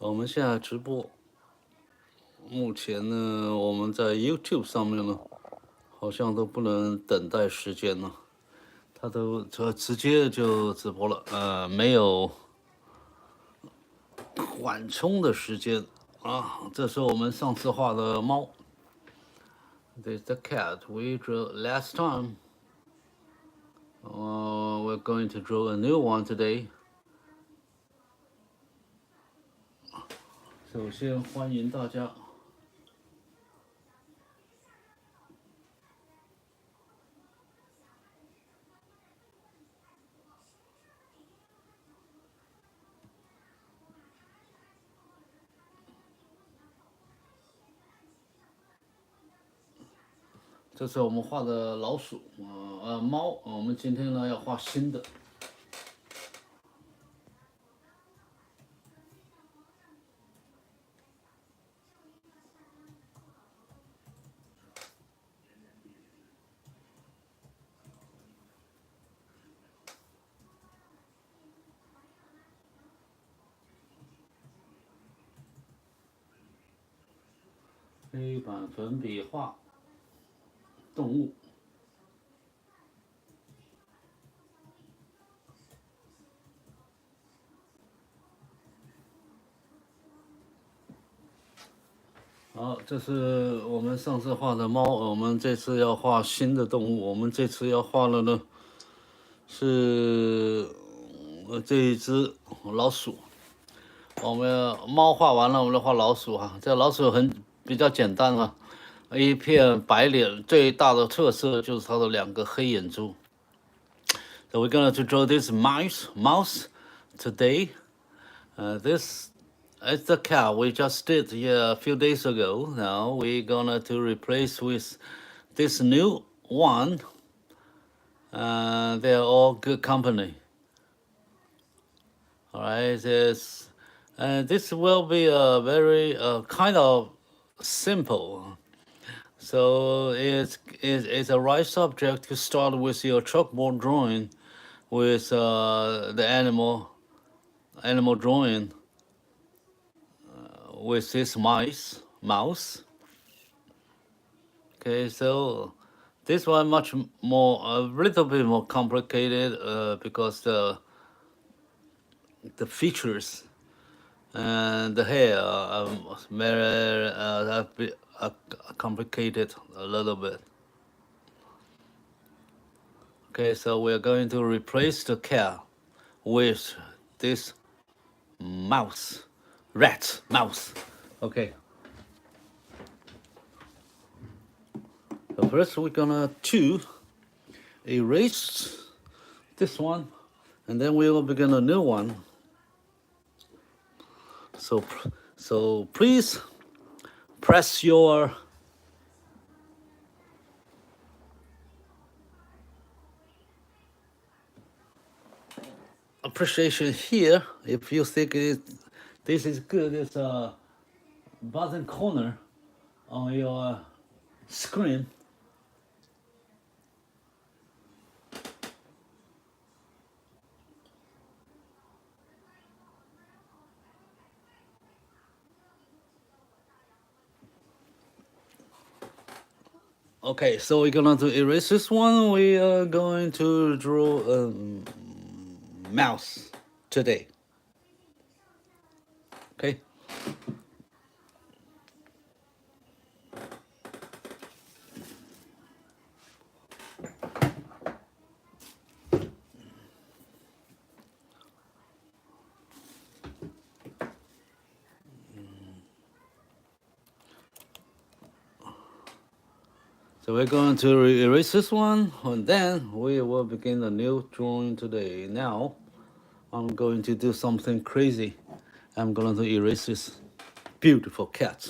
我们现在直播，目前呢，我们在 YouTube 上面呢，好像都不能等待时间了，它直接就直播了，没有缓冲的时间啊。这是我们上次画的猫 ，This is the cat we drew last time. We're going to draw a new one today. 首先欢迎大家。这是我们画的老鼠，猫，我们今天呢要画新的。黑板粉笔画动物。好，这是我们上次画的猫，我们这次要画新的动物。我们这次要画的呢是这一只老鼠。我们猫画完了，我们来画老鼠啊。这老鼠比较简单啊，一片白脸，最大的特色就是它的两个黑眼珠。So we're going to draw this mouse today. This is the cat we just did here a few days ago. Now we're gonna to replace with this new one. They're all good company. All right, this will be a very kind of simple. So it's a right subject to start with your chalkboard drawing with the animal drawing with this mouse. Okay, so this one a little bit more complicated because the features and the hair are very complicated a little bit. Okay, so we're going to replace the cat with this mouse. Okay. So first we're gonna erase this one, and then we will begin a new one. So please press your appreciation here if you think this is good. It's a bottom corner on your screen. Okay, so we're gonna erase this one. We are going to draw a mouse today. Okay. So we're going to erase this one, and then we will begin a new drawing today. Now, I'm going to do something crazy. I'm going to erase this beautiful cat.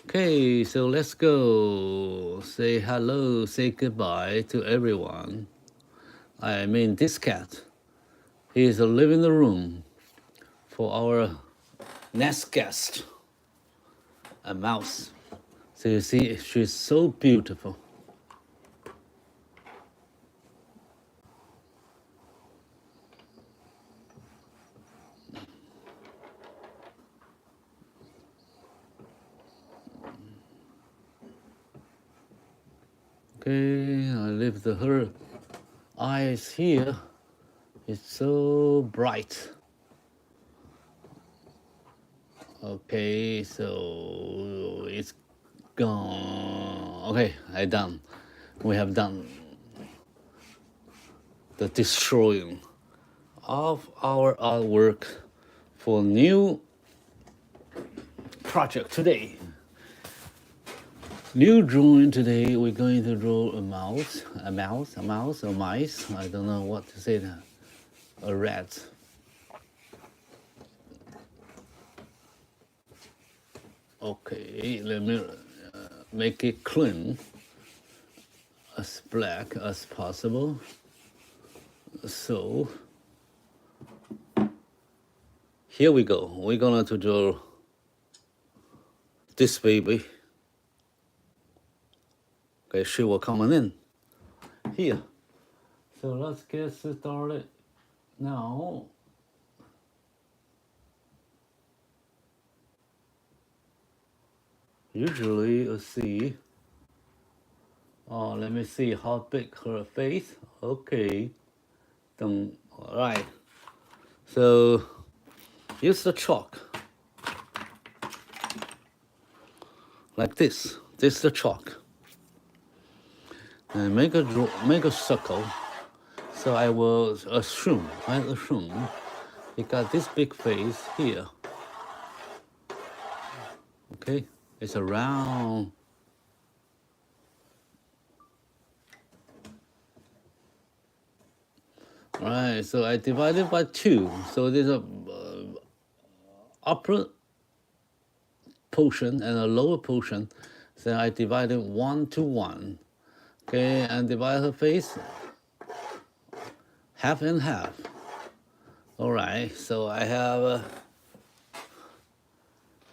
Okay, so let's go. Say hello, say goodbye to everyone. I mean this cat. He is living in the room for our next guest, a mouse. So you see, she's so beautiful. Okay, I leave her eyes here. It's so bright. Okay, so it's gone. Okay, I done. We have done the destroying of our artwork for new project today. New drawing today. We're going to draw a mouse, a mice. I don't know what to say now. A rat. Okay, let me make it clean, as black as possible. So here we go. We're gonna to draw this baby. Okay, she will come in here. So let's get started now. Usually, let's see. Oh, let me see how big her face. Okay, all right. So use the chalk like this. This is the chalk. And make a circle. So I will assume you got this big face here. Okay, it's a round. All right, so I divided by 2. So there's a upper portion and a lower portion. So I divided 1 to 1. Okay, and divide her face half and half. All right, so I have a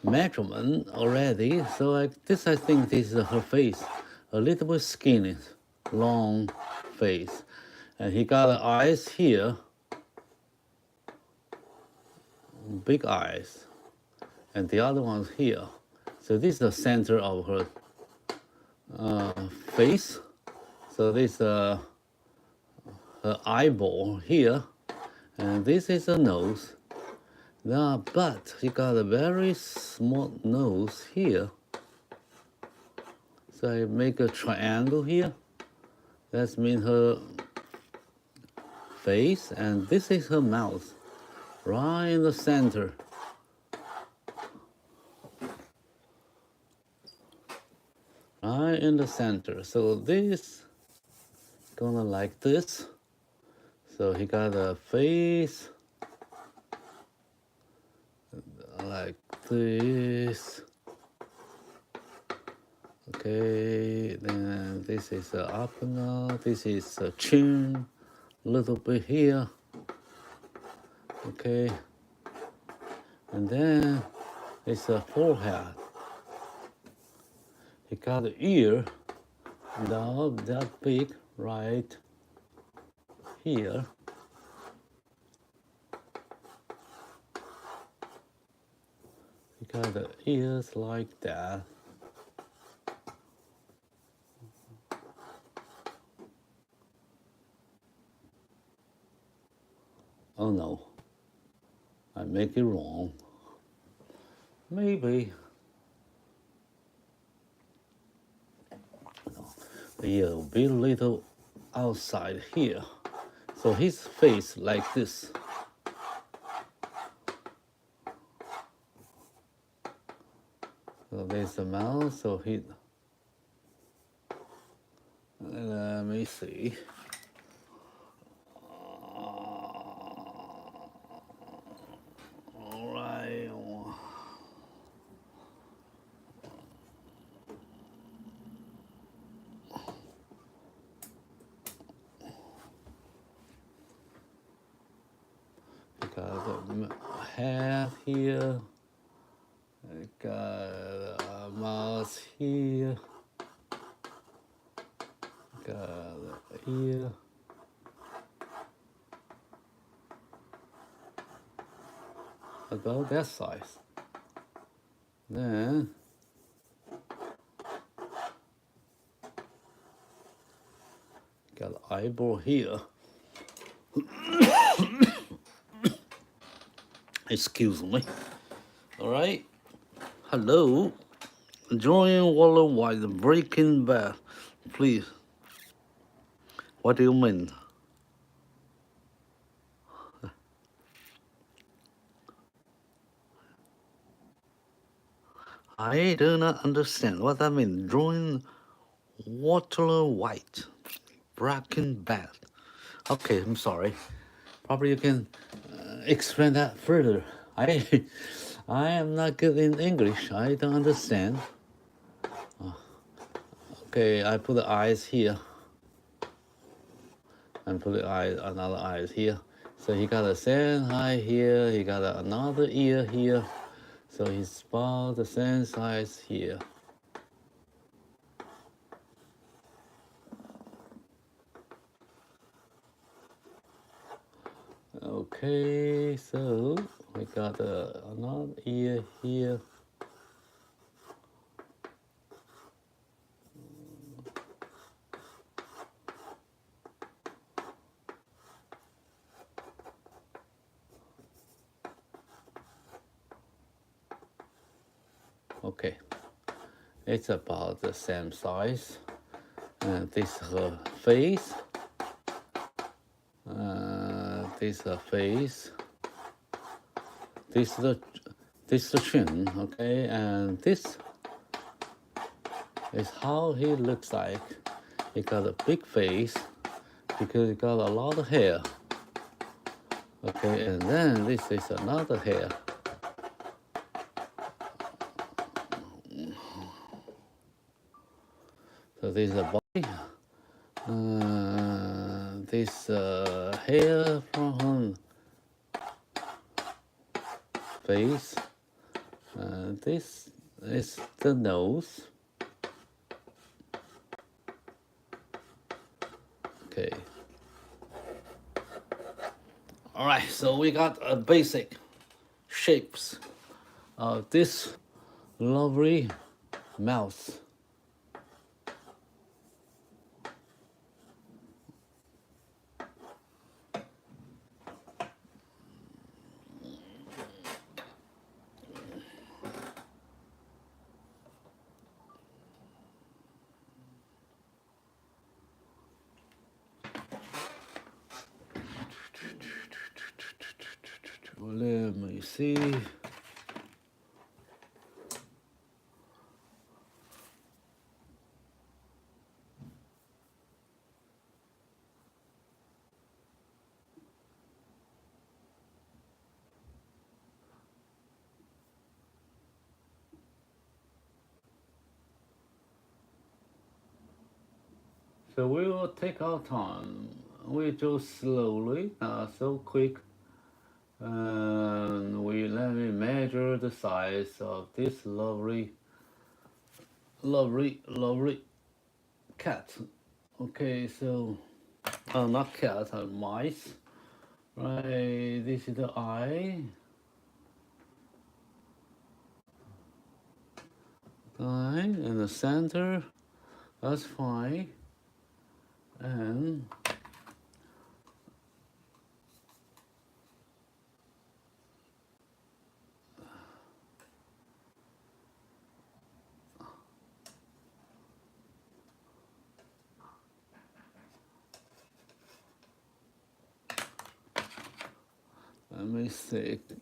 measurement already. So I think this is her face, a little bit skinny, long face. And he got the eyes here, big eyes, and the other one's here. So this is the center of her face. So this her eyeball here, and this is a nose. Now, but he got a very small nose here. So I make a triangle here. That means her face, and this is her mouth, right in the center. Right in the center. So this gonna like this. So he got a face like this. Okay, then this is the upper nose. This is the chin, a little bit here. Okay, and then it's a forehead. He got the ear, not that big, right here. He got the ears like that. Oh no, I make it wrong. Maybe. No, the ear will be a little outside here. So his face like this. So there's the mouth, so let me see. All right. Got the head here. I got a mouth here. Got the ear. About that size. Then eyeball here. Excuse me. All right. Hello. Join worldwide Breaking Bad, please. What do you mean? I do not understand what that means. Join Water White, Breaking Bad. Okay, I'm sorry. Probably you can explain that further. I am not good in English. I don't understand. Okay, I put the eyes here. And put the eyes, another eyes here. So he got a same eye here. He got another ear here. So he's about the same size here. Okay, so we got another ear here. Okay, it's about the same size. And this is her face. This is her face. This is the chin, okay, and this is how he looks like. He got a big face because he got a lot of hair. Okay, and then this is another hair. So this is a body. This hair from face. This is the nose. Okay. All right, so we got a basic shapes of this lovely mouse. Let me see. So we will take our time. We do slowly, not so quick. And let me measure the size of this lovely cat. Okay, so not cat, mice. Right, this is the eye. Fine, and the center, that's fine. And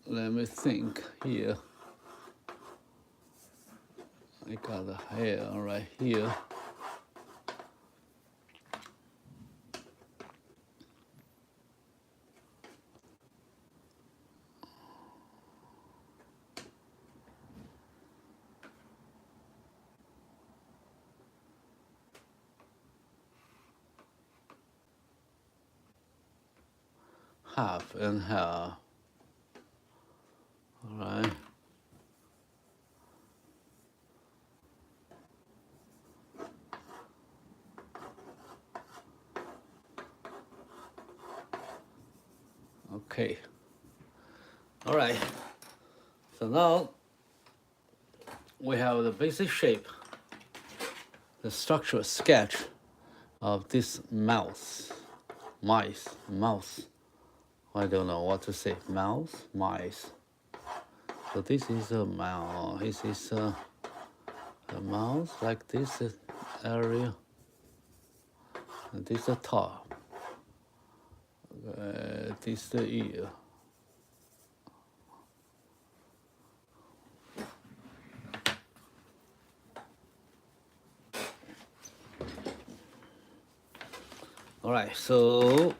let me think here. I got the hair right here. Half and half. All right. Okay. All right. So now we have the basic shape, the structural sketch of this mouse. mouse. I don't know what to say. Mice. So this is a mouse. This is a mouse like this area. And this is the top. This is the ear. All right, so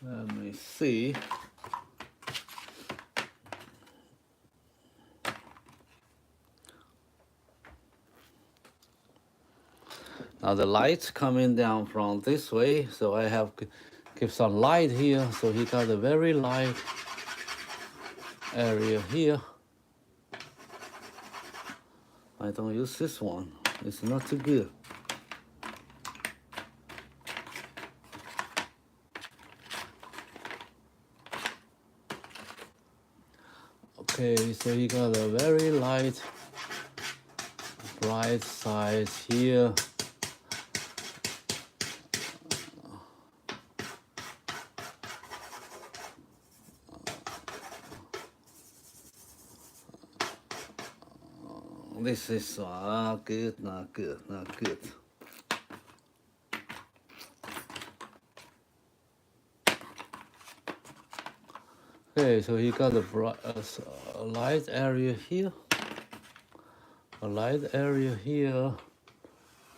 let me see. Now the light's coming down from this way, so I have to give some light here. So he got a very light area here. I don't use this one. It's not too good. Okay, so he got a very light, bright side here. This is not good, not good, not good. Okay, so he got a light area here, a light area here,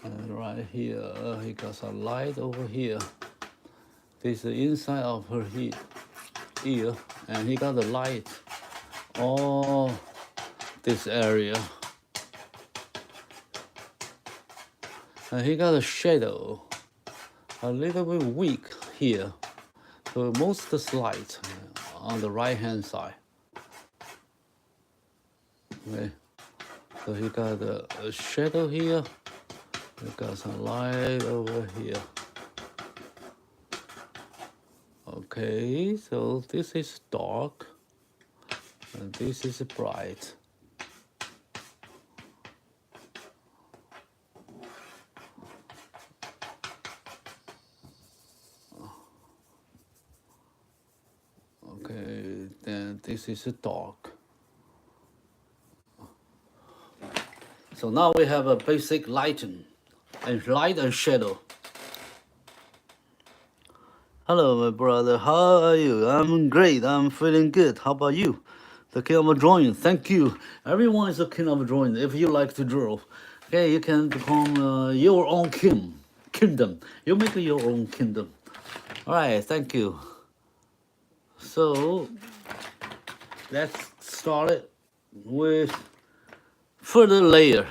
and right here he got some light over here. This is the inside of her ear, and he got the light all this area. And he got a shadow, a little bit weak here. So most is light on the right hand side. Okay, so he got a shadow here. He got some light over here. Okay, so this is dark, and this is bright. Okay, then this is dark. So now we have a basic light and shadow. Hello, my brother. How are you? I'm great. I'm feeling good. How about you? The king of drawing. Thank you. Everyone is a king of drawing. If you like to draw, okay, you can become your own kingdom. You make your own kingdom. All right. Thank you. So let's start it with further layer.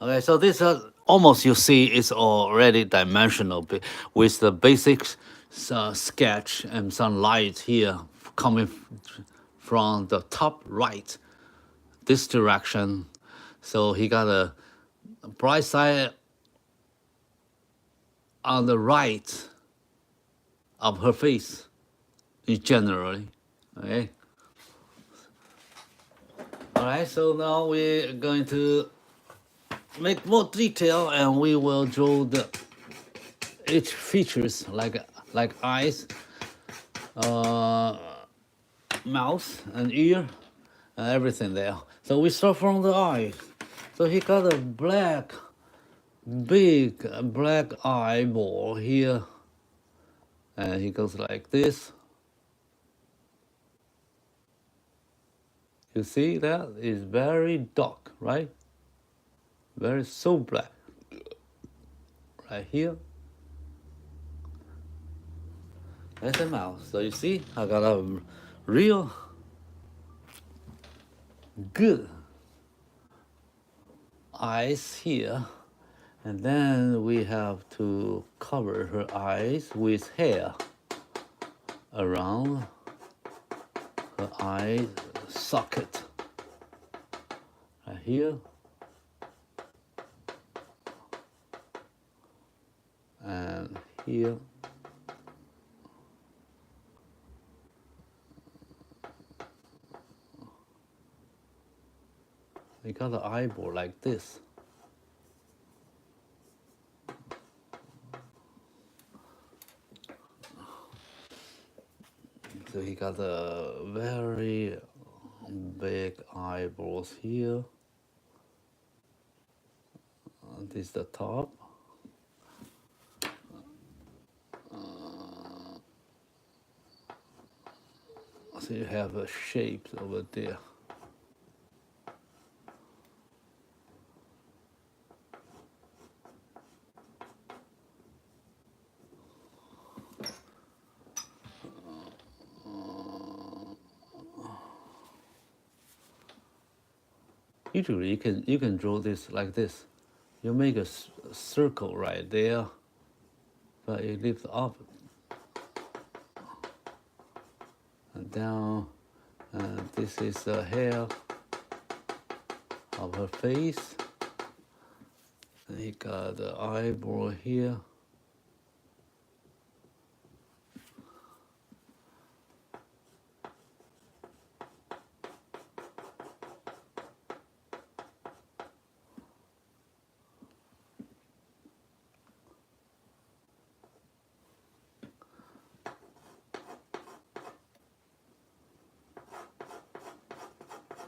Okay, so this almost you see it's already dimensional with the basic sketch and some light here coming from the top right, this direction. So he got a bright side on the right of her face, generally. Okay. All right, so now we're going to make more detail, and we will draw each features like eyes, mouth, and ear, and everything there. So we start from the eyes. So he got a big black eyeball here, and he goes like this. You see that is very dark, right? Very so black. Right here. That's the mouth. So you see, I got a real good eyes here. And then we have to cover her eyes with hair around her eye socket. Right here. And here. he got the eyeball like this. So he got the very big eyeballs here. This is the top. So you have a shape over there. Usually you can draw this like this. You make a circle right there, but you lift up and down, and this is the hair of her face. And you got the eyeball here.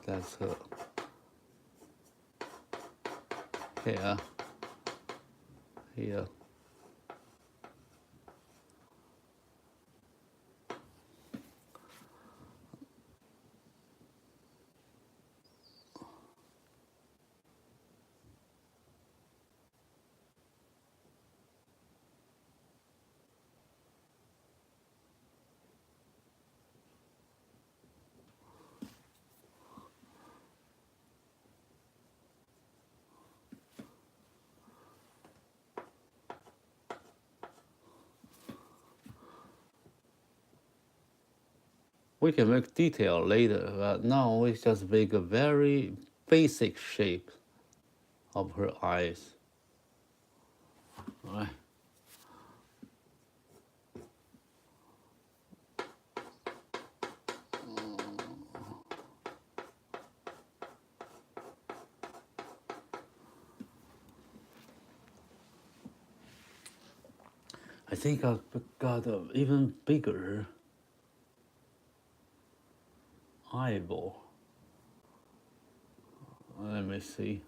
That's her hair here. We can make detail later, but now we just make a very basic shape of her eyes. All right. I think I've got an even bigger eyeball. Let me see.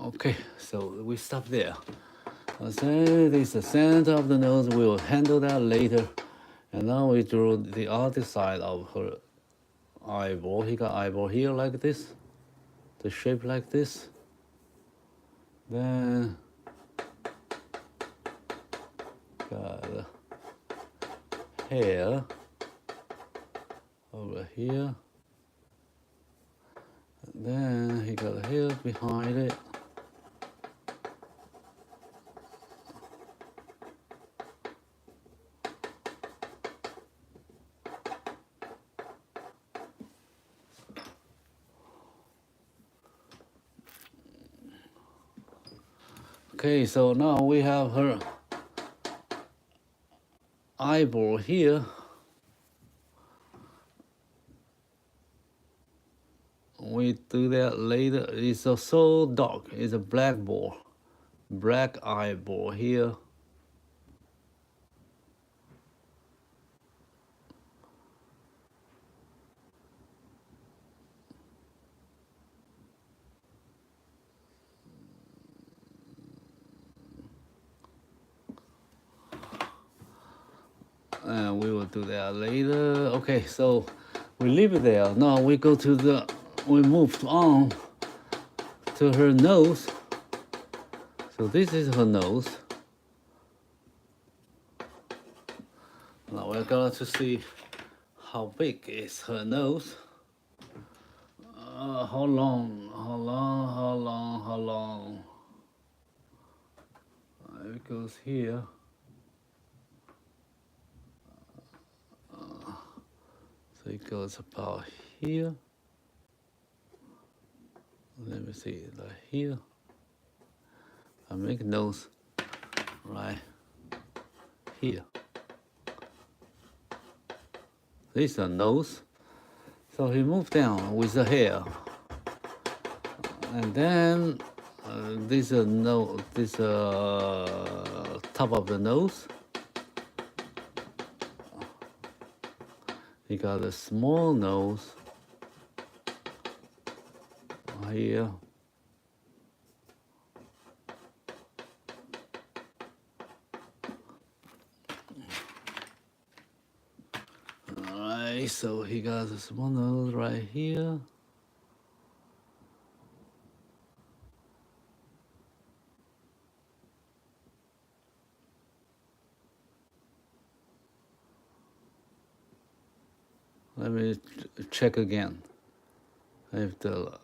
Okay, so we stop there. This is the center of the nose. We will handle that later. And now we draw the other side of her eyeball. He got eyeball here like this, the shape like this. Then got hair over here. And then he got hair behind it. Okay, so now we have her eyeball here. We do that later. It's so dark. It's a blackboard, black eyeball here. And we will do that later. Okay, so we leave it there. Now we go to we moved on to her nose. So this is her nose. Now we're going to see how big is her nose. how long? It goes here. So it goes about here. Let me see, like here. I make nose right here. This is a nose. So he moved down with the hair. And then this top of the nose. He got a small nose here. Alright, so he got a small nose right here. Let me check again. If the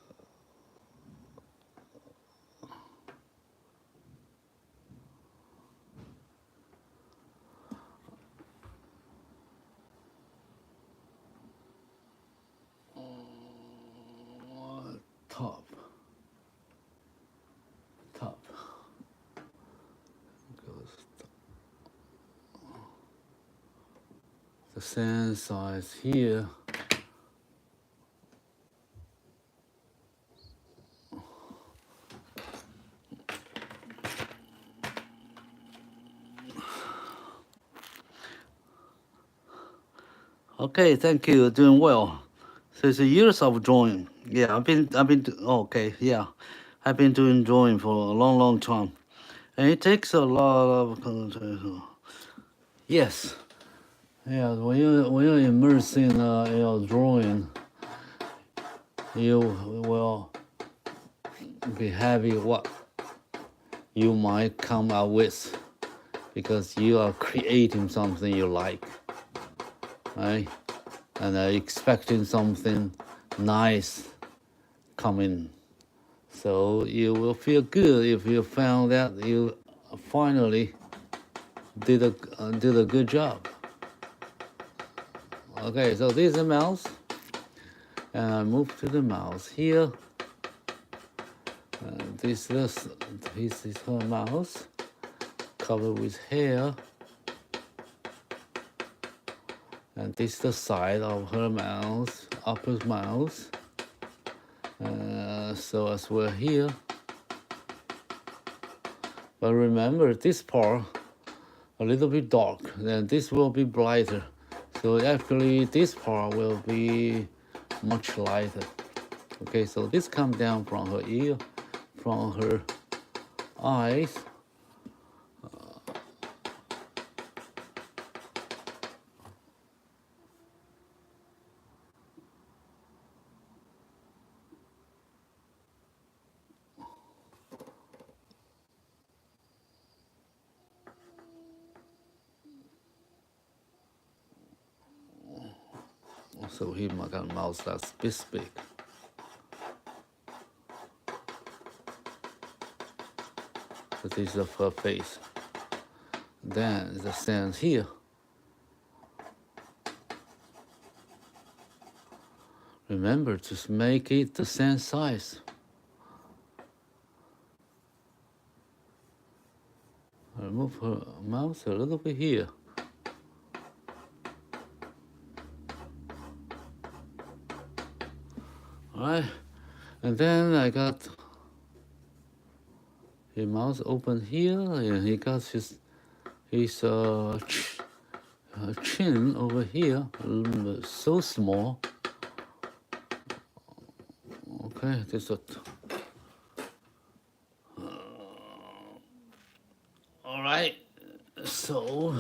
top. The same size here. Okay, thank you. Doing well. So it's years of drawing. Yeah, I've been okay. Yeah, I've been doing drawing for a long time, and it takes a lot of concentration. Yes. Yeah, when you're immersed in drawing, you will be happy what you might come out with, because you are creating something you like, right? And expecting something nice coming. So you will feel good if you found that you finally did a good job. Okay, so this is the mouse, and I move to the mouse here. This is her mouse, covered with hair, and this is the side of her mouse, upper mouse. So as we're here, but remember this part a little bit dark, then this will be brighter. So actually this part will be much lighter. Okay, so this comes down from her ear, from her eyes. So here I got a mouse that's this big. So this is her face. Then it stands here. Remember to make it the same size. I move her mouse a little bit here. Alright, and then I got his mouth open here, and he got his chin over here, so small. Okay, this is all right. So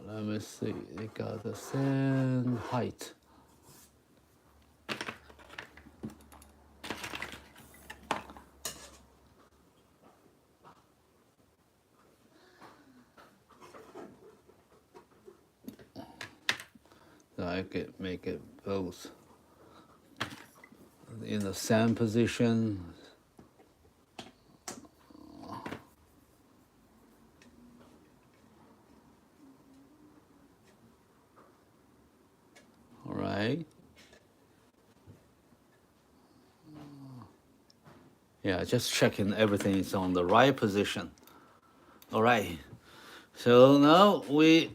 let me see. They got the same height. So I could make it both in the same position. All right. Yeah, just checking everything is on the right position. All right. So now we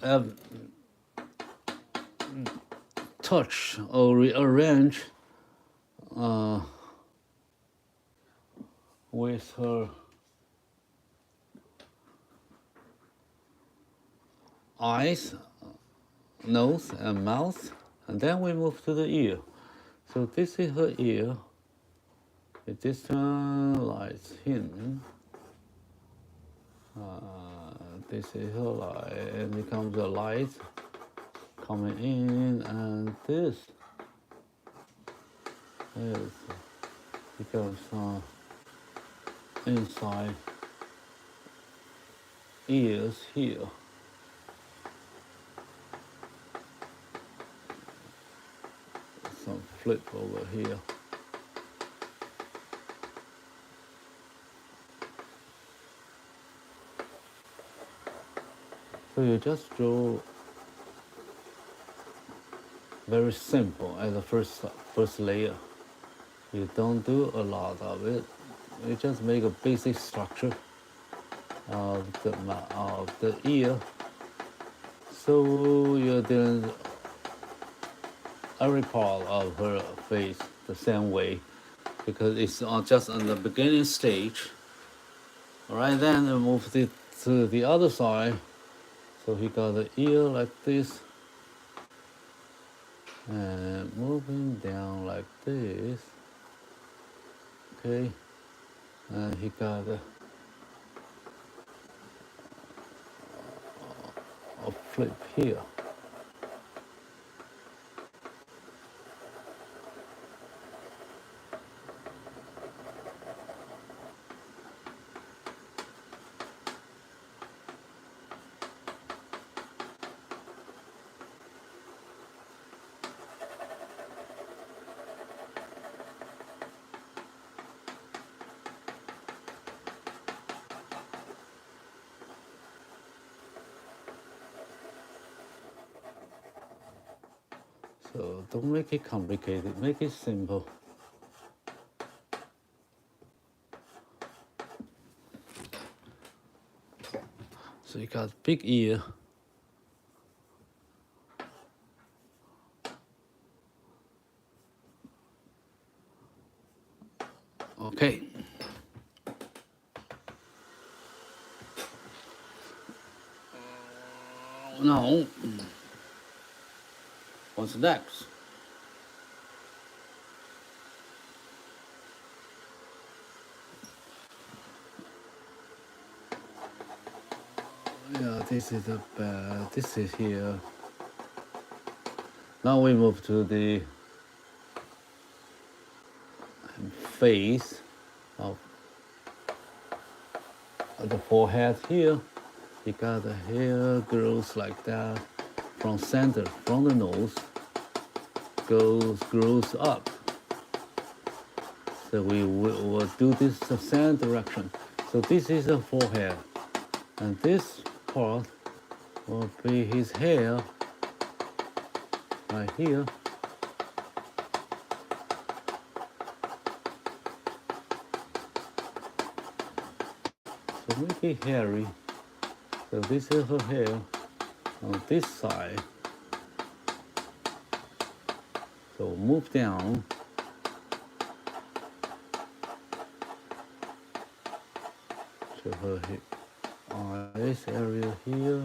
have touch or rearrange with her eyes, nose, and mouth, and then we move to the ear. So this is her ear. This lights in. This is her light, and it becomes a light coming in, and this is becomes inside ears here. Some flip over here. So you just draw very simple as the first layer. You don't do a lot of it. You just make a basic structure of the ear. So you're doing every part of her face the same way, because it's just on the beginning stage. All right, then we move it to the other side. So he got the ear like this, and moving down like this. Okay, and he got a flip here. So don't make it complicated, make it simple. So you got big ear. Okay. Now, what's next? Yeah, this is a bad. This is here. Now we move to the face of the forehead here. You got the hair grows like that from center, from the nose, grows up. So we will do this the same direction. So this is the forehead, and this part will be his hair right here. So make it hairy. So this is her hair on this side. So move down. To her eyes area here.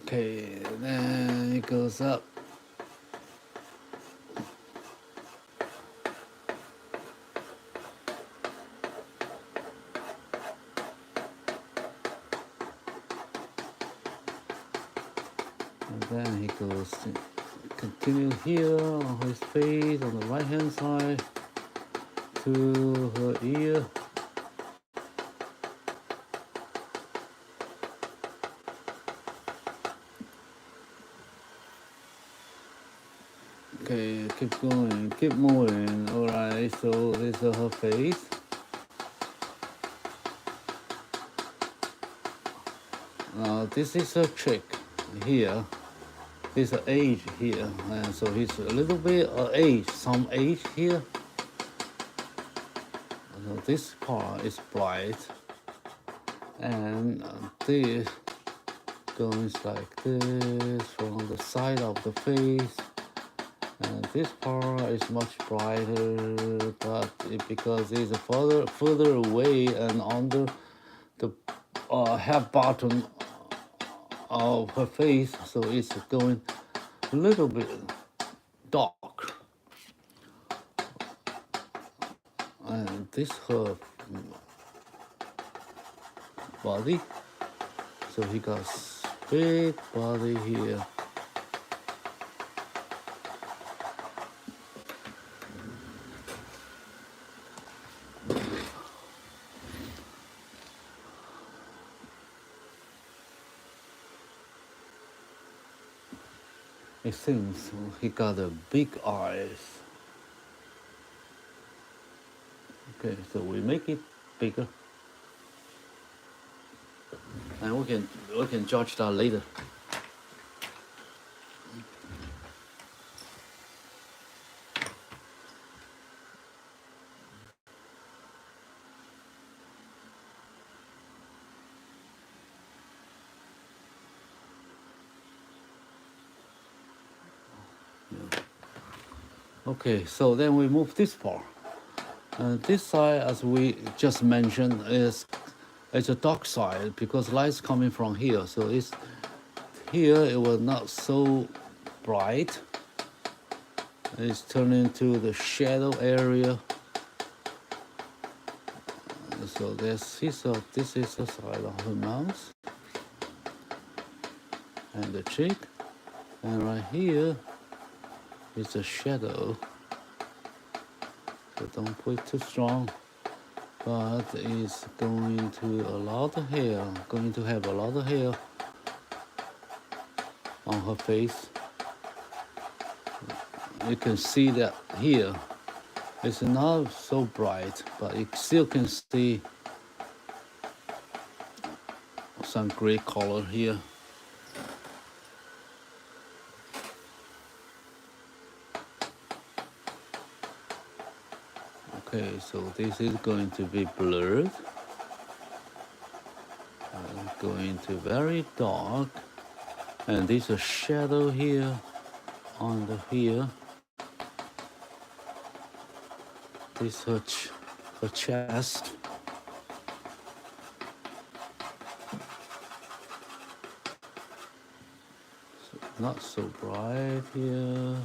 Okay, then it goes up. And then he goes continue here on his face on the right hand side to her ear. Okay, keep going, keep moving. Alright, so this is her face. Now this is a trick here. This is age here, and so he's a little bit age, some age here. So this part is bright, and this goes like this from the side of the face. And this part is much brighter, but because it's further away and under the half bottom of her face, so it's going a little bit dark. And this her body, so he got big body here. It seems he got a big eyes. Okay, so we make it bigger, and we can judge that later. Okay, so then we move this part. This side, as we just mentioned, is a dark side because light's coming from here. So it's here it was not so bright. It's turning to the shadow area. So this is the side of her mouth and the cheek, and right here is a shadow. So don't put too strong, but it's going to have a lot of hair on her face. You can see that here. It's not so bright, but you still can see some gray color here. Okay, so this is going to be blurred. Going to very dark. And there's a shadow here on the here. This her chest. So not so bright here.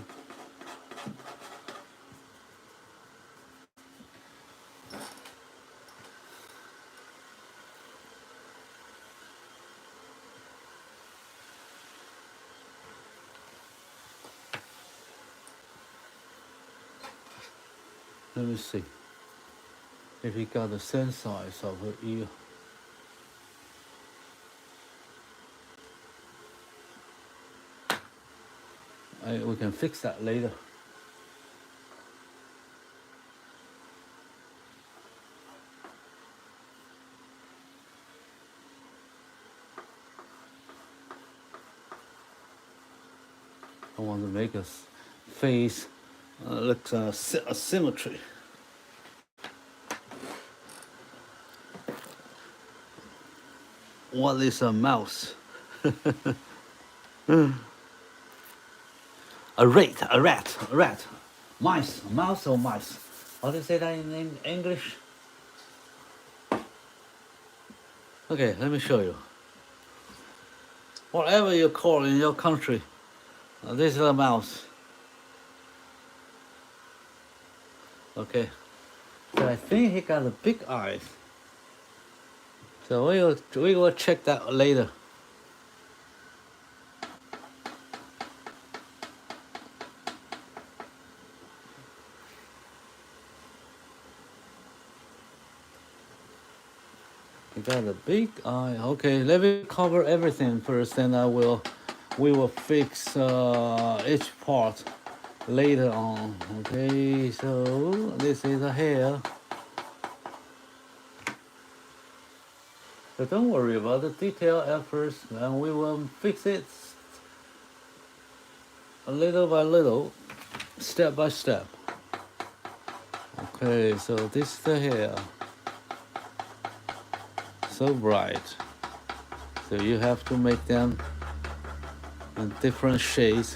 Let me see if he got the same size of her ear. We can fix that later. I want to make a face looks a symmetry. What is a mouse? A rat. Mice, mouse or mice? How do you say that in English? Okay, let me show you. Whatever you call in your country, this is a mouse. Okay, so I think he got a big eyes. So we will check that later. You got a big eye. Okay, let me cover everything first, and we will fix each part later on. Okay, so this is a hair. So don't worry about the detail at first, and we will fix it little by little, step by step. Okay, so this is the hair. So bright. So you have to make them in different shades.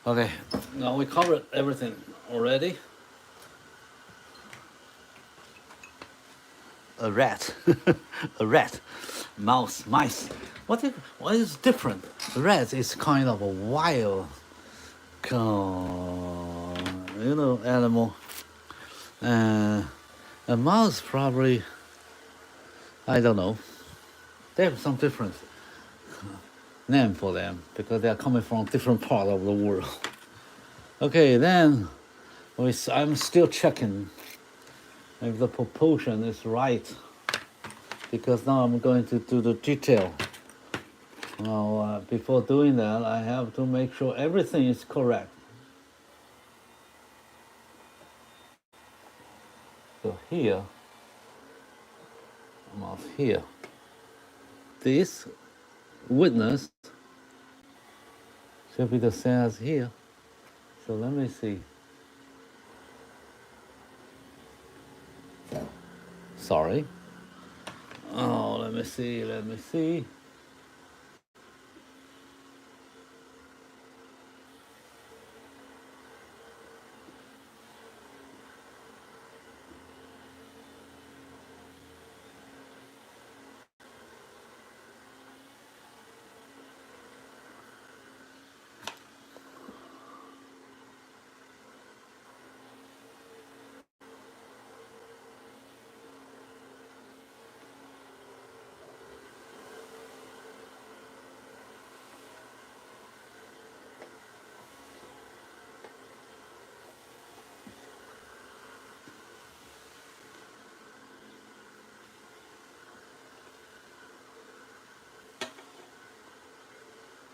Okay, now we covered everything already. A rat, a rat, mouse, mice. What is different? A rat is kind of a wild, animal. A mouse probably, I don't know. They have some different name for them because they are coming from different part of the world. Okay, then I'm still checking if the proportion is right because now I'm going to do the detail. Now, before doing that, I have to make sure everything is correct. So here, mouth here. This witness should be the same as here. So let me see. Sorry. Oh, let me see.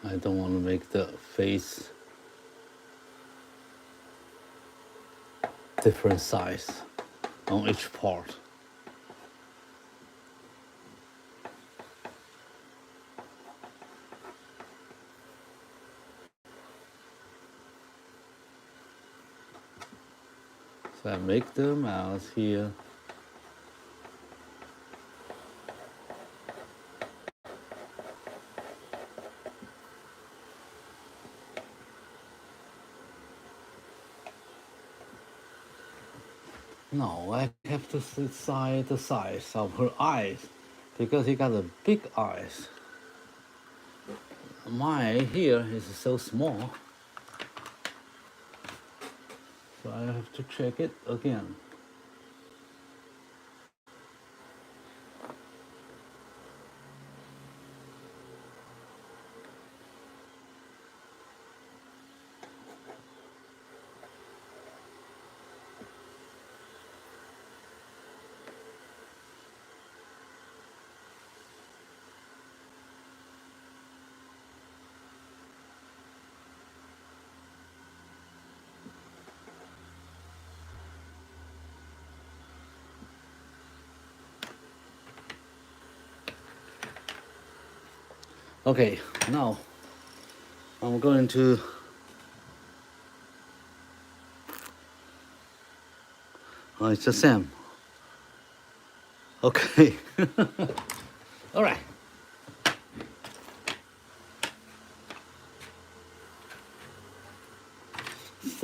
I don't want to make the face different size on each part. So I make the mouth here. No, I have to decide the size of her eyes because he got a big eyes. Mine here is so small, so I have to check it again. Okay, now I'm going to it's the same. Okay. All right.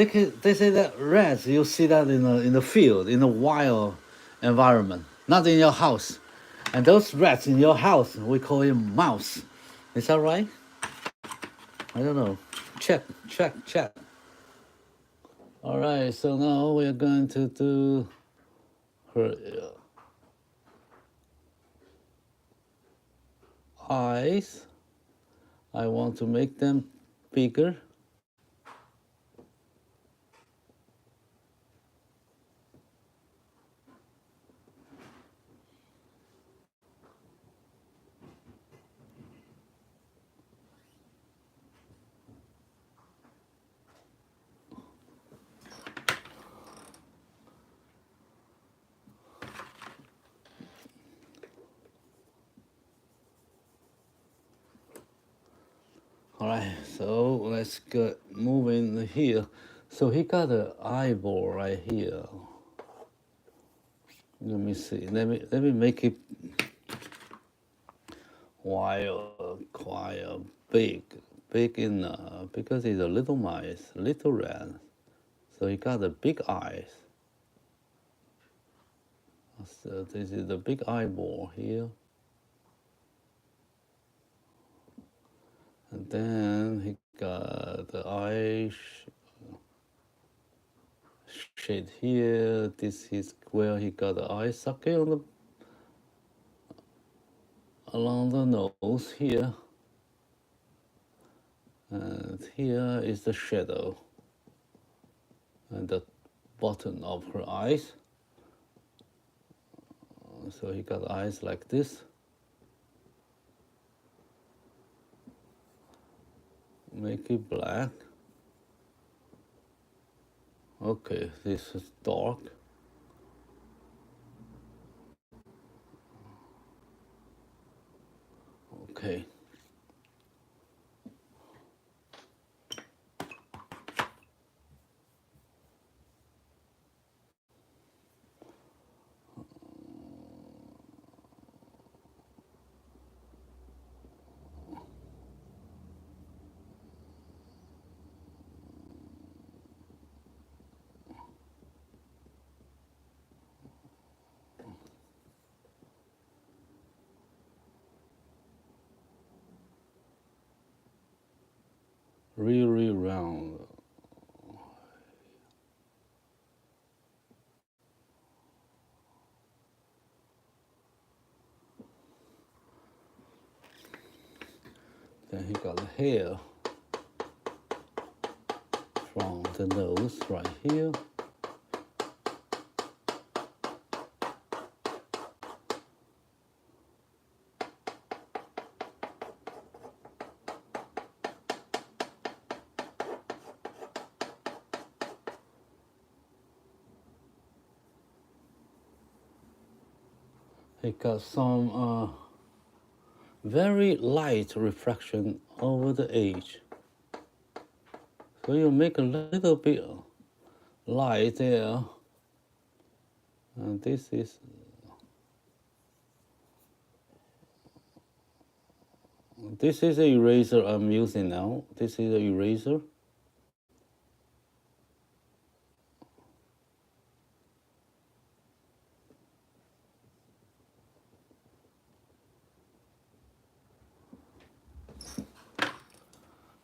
They say that rats, you see that in the field, in the wild environment, not in your house. And those rats in your house, we call them mouse. Is that right? I don't know. Check. All right, so now we're going to do her eyes. I want to make them bigger. All right, so let's get moving here. So he got an eyeball right here. Let me see. Let me make it quite big enough because he's a little mice, little rat. So he got the big eyes. So this is the big eyeball here. And then he got the eye shade here. This is where he got the eye socket on the along the nose here. And here is the shadow and the bottom of her eyes. So he got eyes like this. Make it black. Okay, this is dark. Okay. Really round. Then he got the hair from the nose right here. He got some very light reflection over the edge. So you make a little bit light there. And this is the eraser I'm using now. This is the eraser.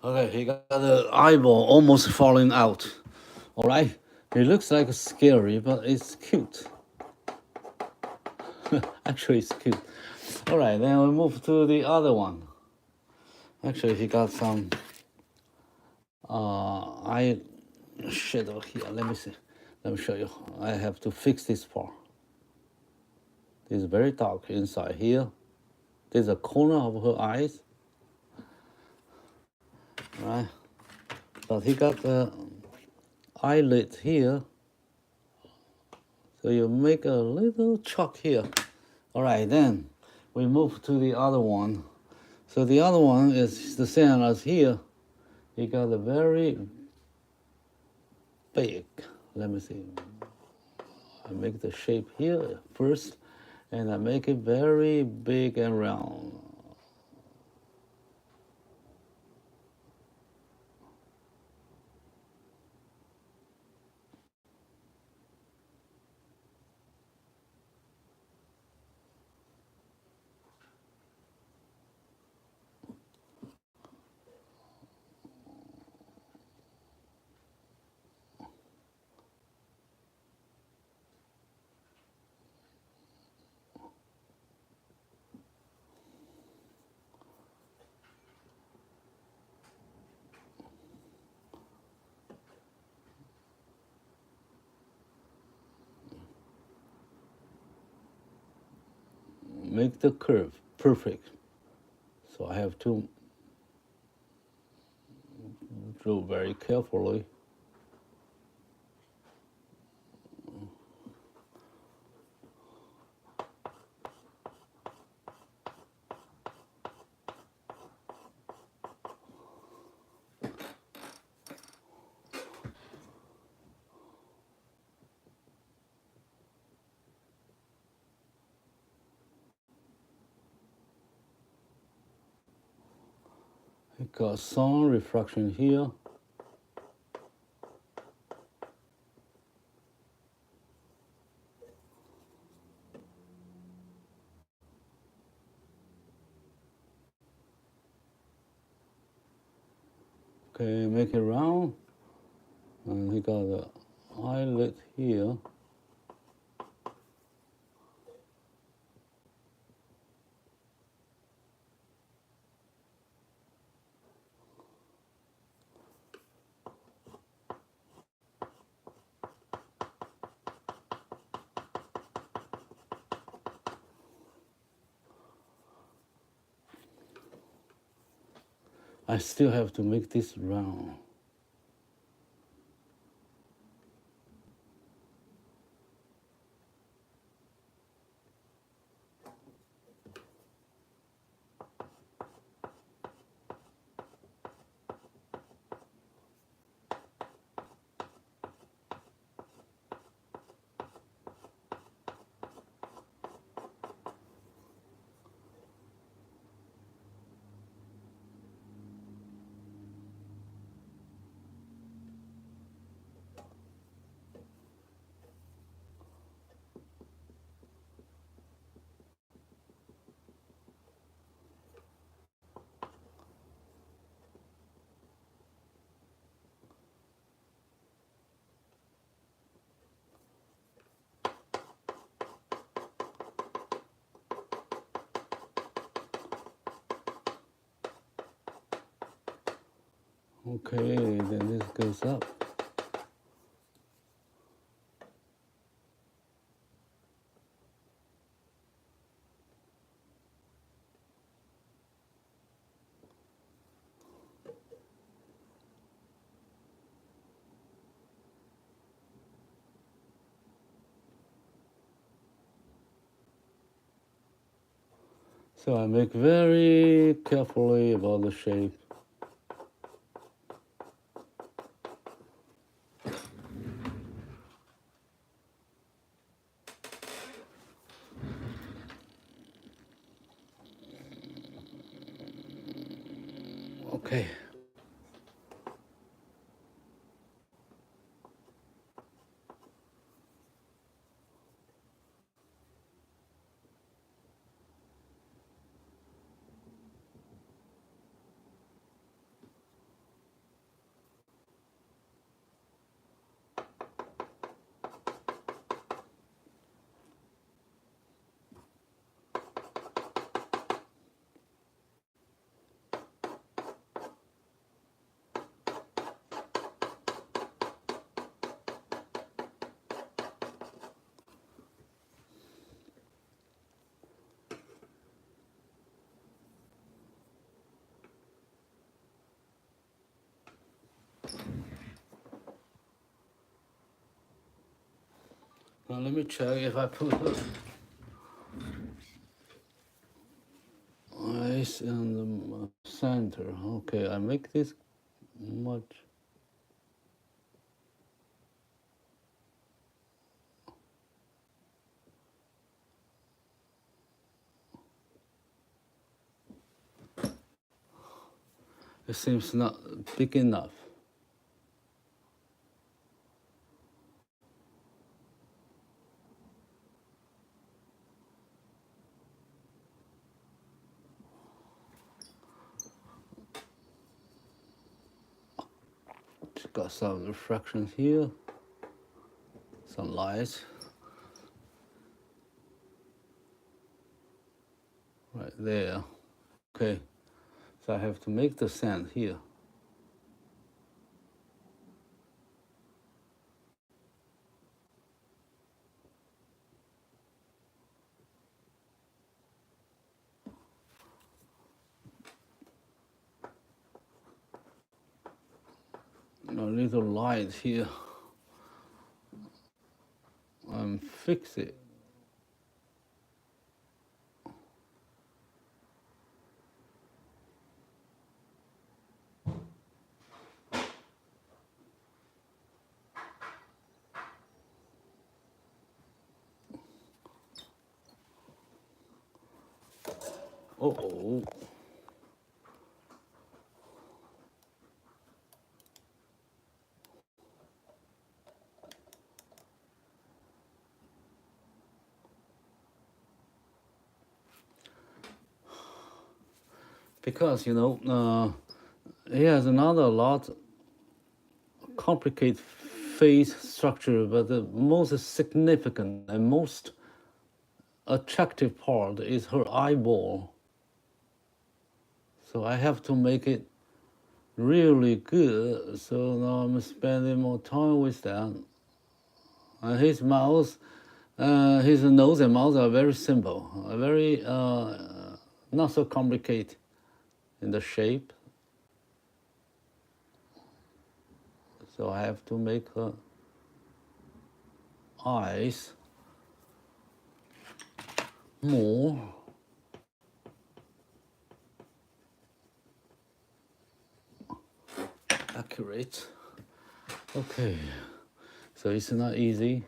Okay, he got the eyeball almost falling out. All right, it looks like scary, but it's cute. Actually, it's cute. All right, then we move to the other one. Actually, he got some eye shadow here. Let me see. Let me show you. I have to fix this part. It's very dark inside here. There's a corner of her eyes. Right, but he got the eyelid here. So you make a little chalk here. All right, then we move to the other one. So the other one is the same as here. He got a very big. Let me see. I make the shape here first, and I make it very big and round. make the curve perfect. So I have to draw very carefully. I got some refraction here. Okay, make it round. And we got the eyelid here. I still have to make this round. Okay, then this goes up. So I make very carefully about the shape. Okay. Now let me check if I put the eyes in the center. Okay, I make this much. It seems not big enough. Got some reflections here, some lights. Right there. Okay, so I have to make the sand here. little light here and fix it. Uh-oh. Because, he has another lot complicated face structure, but the most significant and most attractive part is her eyeball. So I have to make it really good. So now I'm spending more time with that. And his mouth, his nose and mouth are very simple, very not so complicated in the shape. So I have to make her eyes more accurate. Okay, so it's not easy.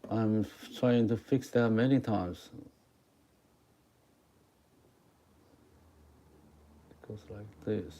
I'm trying to fix that many times. It goes like this.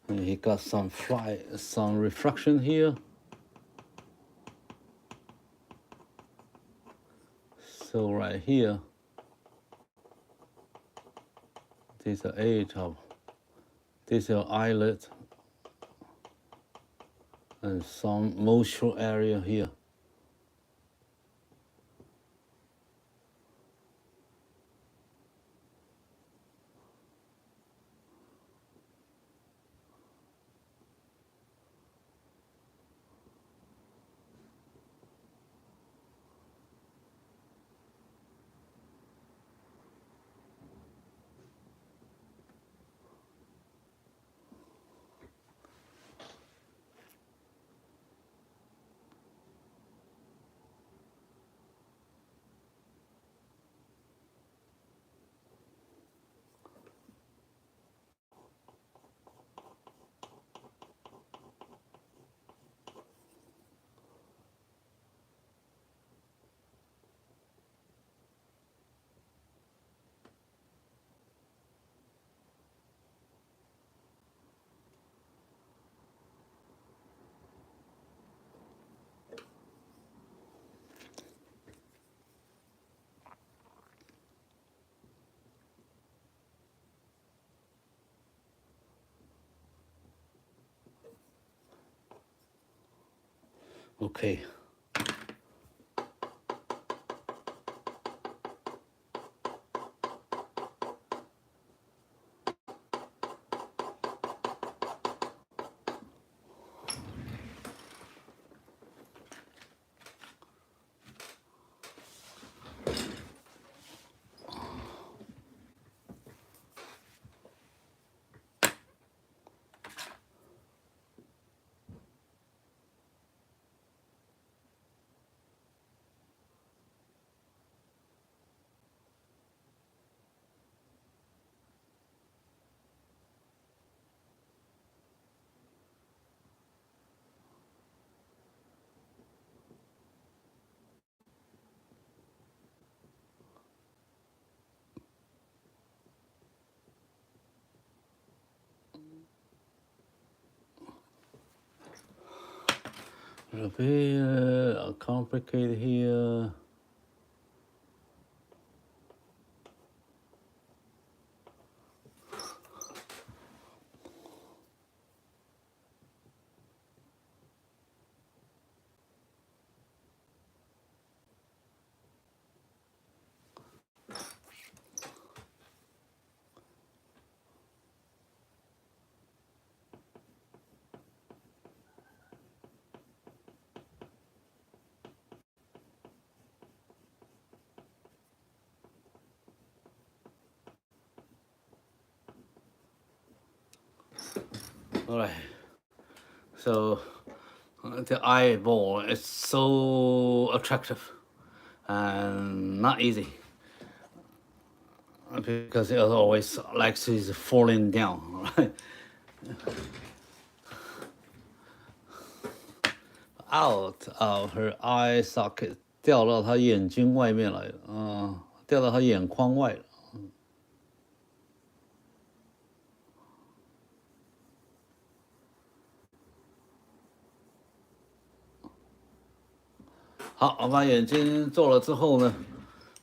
And he got some refraction here. So right here, this is the edge of this is your eyelid and some moisture area here. Okay. A bit complicated here. All right. So the eyeball is so attractive and not easy because it always like she's falling down, right? Out of her eye socket， 掉到她眼睛外面来了，掉到她眼眶外了。好，我把眼睛做了之后呢，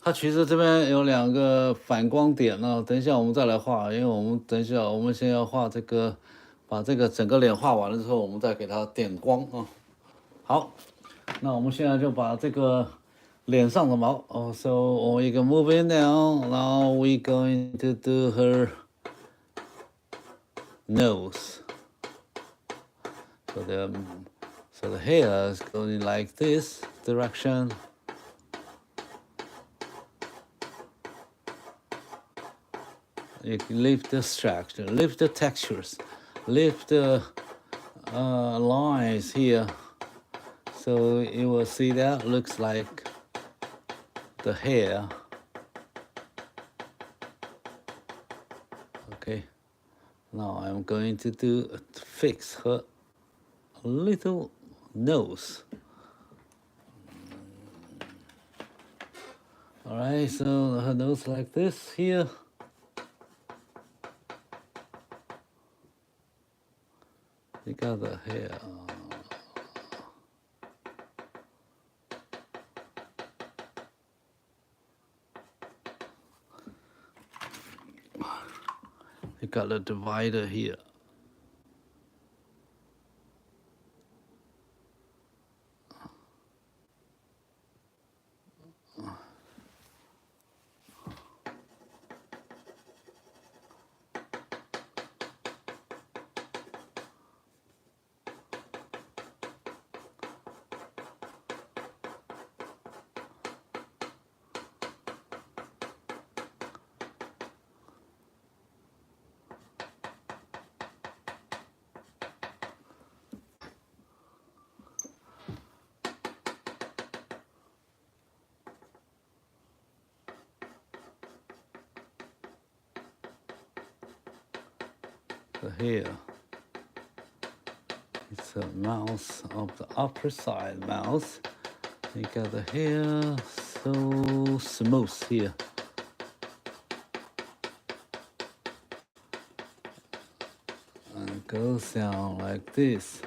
它其实这边有2个反光点呢，等一下我们再来画，因为我们等一下我们先要画这个，把这个整个脸画完了之后，我们再给它点光啊。好，那我们现在就把这个脸上的毛so we can move it down. Now we going to do her nose. So the hair is going like this direction. You can lift the structure, lift the textures, lift the lines here. So you will see that looks like the hair. Okay. Now I'm going to fix her little nose. All right, so her nose like this here. You got the hair. You got the divider here. The hair. It's a mouth of the upper side mouth. You got the hair so smooth here. And it goes down like this.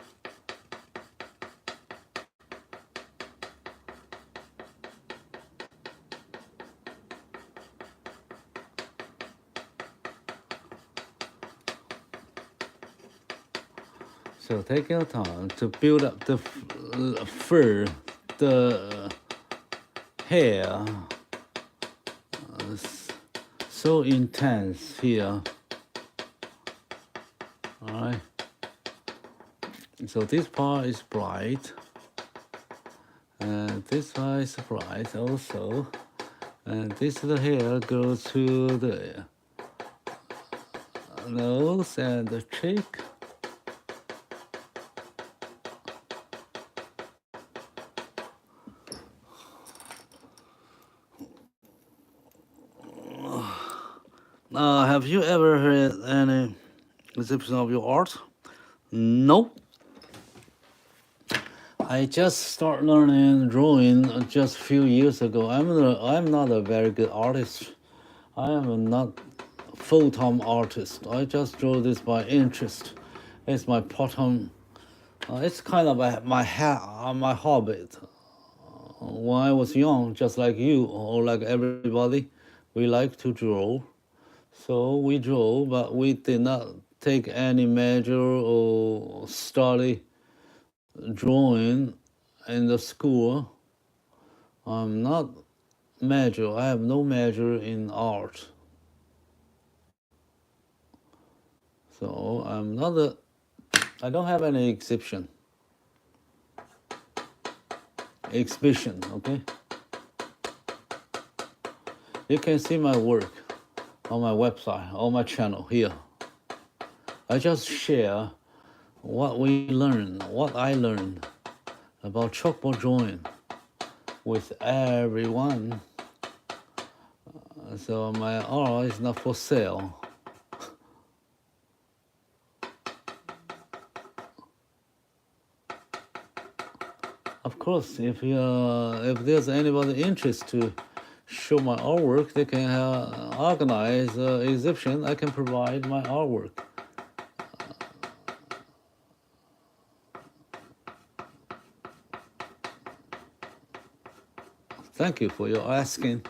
So take your time to build up the fur, the hair. So intense here. All right. So this part is bright, and this part is bright also, and this the hair goes to the nose and the cheek. Have you ever heard any exhibition of your art? No. I just started learning drawing just a few years ago. I'm not a very good artist. I am not full-time artist. I just draw this by interest. It's my part-time. It's kind of my hobby. When I was young, just like you or like everybody, we like to draw. So we draw, but we did not take any major or study drawing in the school. I'm not major. I have no major in art. So I don't have any exhibition, okay? You can see my work on my website, on my channel here. I just share what I learned about chalkboard drawing with everyone. So my art is not for sale. Of course, if there's anybody interested to show my artwork, they can organize an exhibition. I can provide my artwork. Thank you for your asking.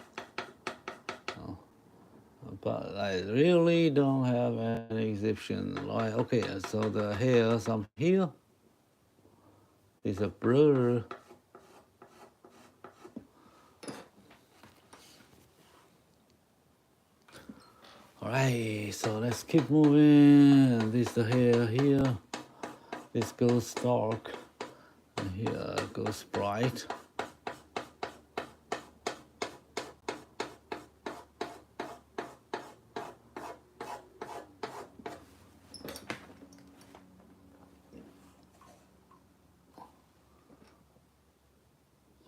But I really don't have an exhibition. Like, okay, so the hair, some here is a blur. All right, so let's keep moving. And this is the hair here. This goes dark, and here goes bright.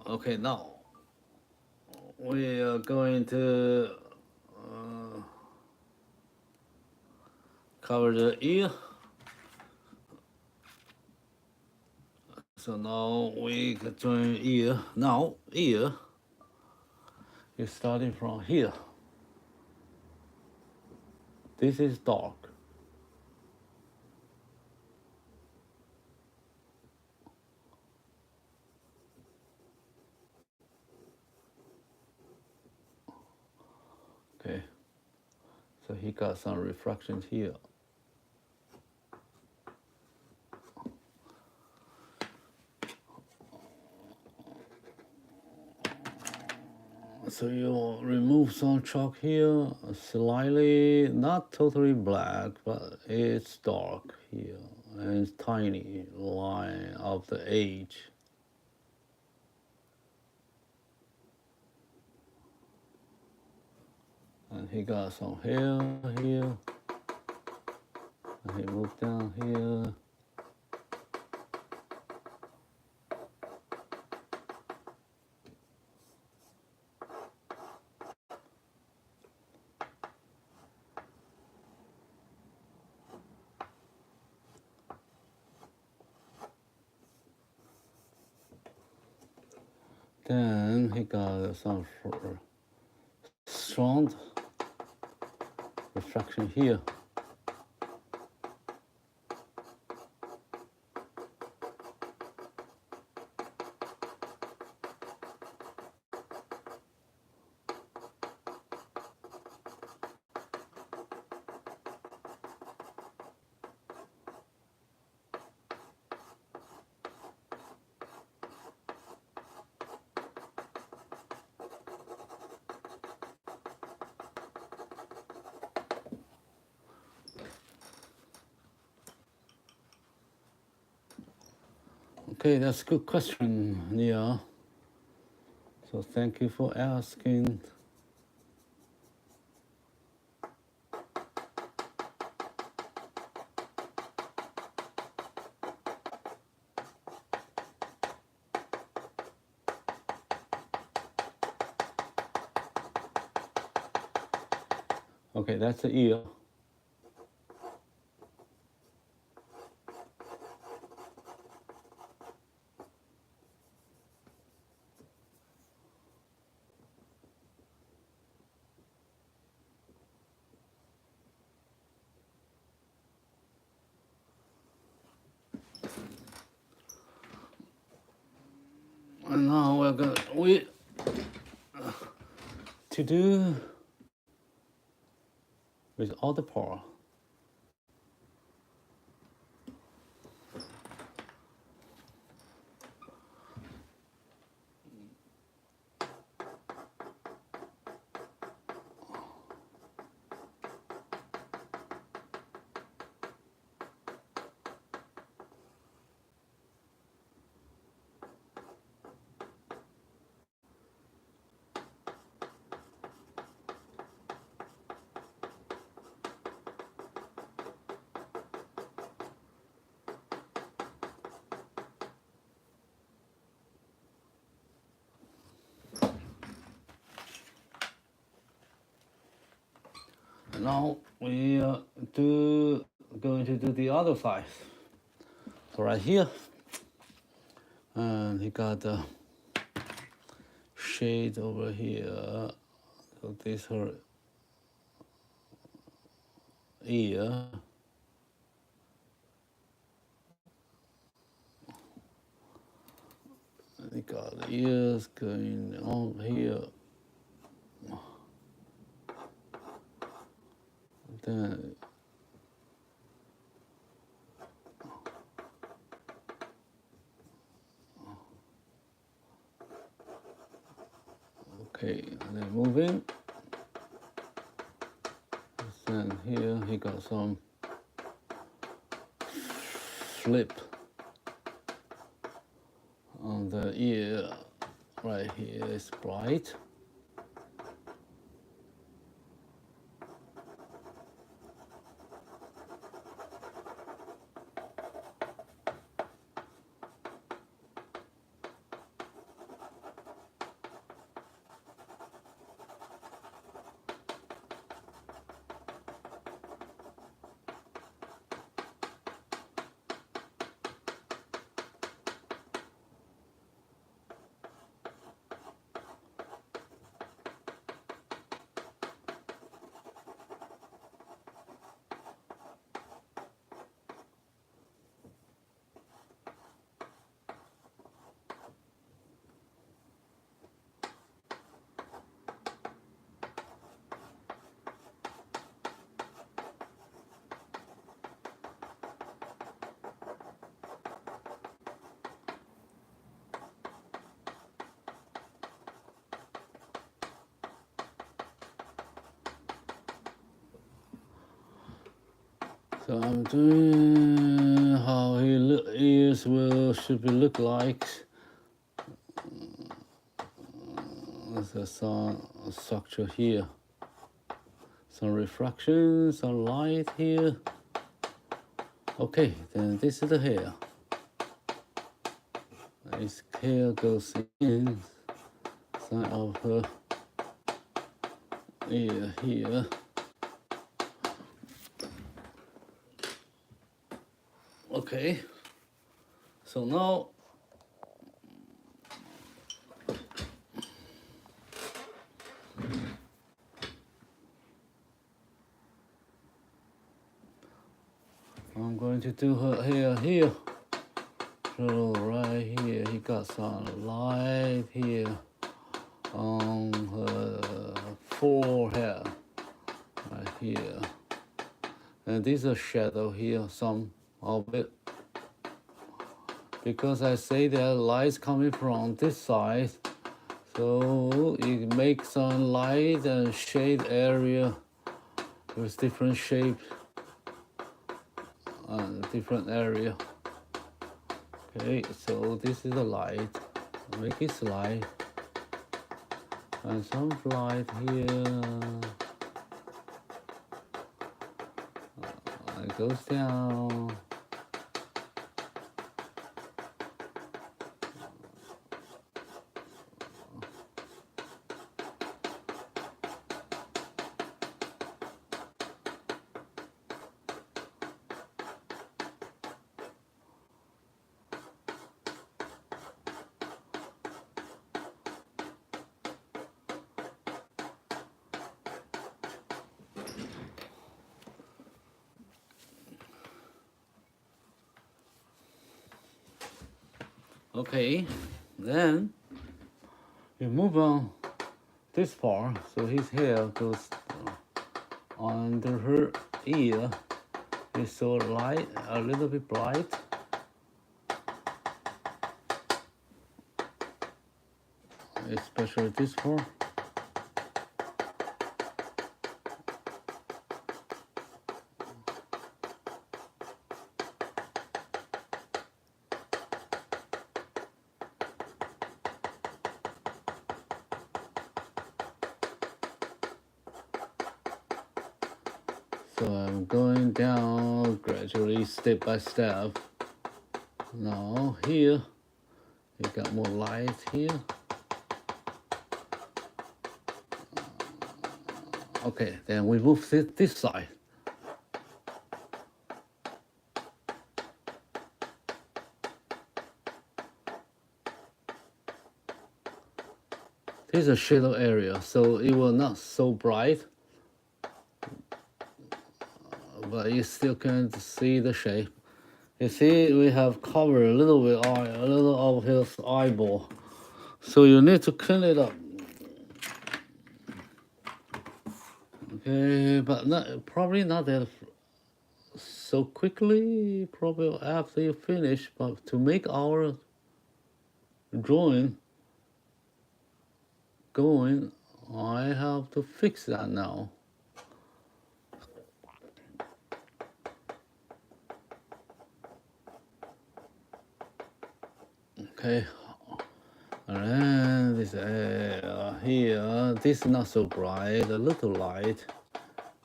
Okay, now we are going to cover the ear. So now we can join ear. Now ear is starting from here. This is dark. Okay, so he got some reflections here. So you remove some chalk here, slightly, not totally black, but it's dark here, and it's tiny line of the edge. And he got some hair here, and he moved down here. Then he got some strong reflection here. Okay, that's a good question, Nia. So thank you for asking. Okay, that's the ear. And now we're going to do with other part. Now we going to do the other side. So right here, and he got the shade over here. So this her ear. We got the ears going on here. Then okay, and then moving. Then here he got some flip on the ear. Right here is bright. So I'm doing how his ears should look like. There's some structure here, some reflection, some light here. Okay, then this is the hair. His hair goes in side of her ear here. Okay, so now I'm going to do her hair here. So right here, he got some light here on her forehead, right here. And this is a shadow here, some of it. Because I say that light's coming from this side, so it makes some light and shade area with different shape and different area. Okay, so this is the light. Make it light. And some light here. It goes down. Okay, then we move on this part, so his hair goes under her ear. It's so light, a little bit bright. Especially this part. So I'm going down gradually, step by step. Now here, you got more light here. Okay, then we move this side. This is a shadow area, so it will not so bright, but you still can see the shape. You see, we have covered a little bit, a little of his eyeball, so you need to clean it up. Okay, but probably not that so quickly. Probably after you finish, but to make our drawing going, I have to fix that now. Okay, and then this here, this is not so bright, a little light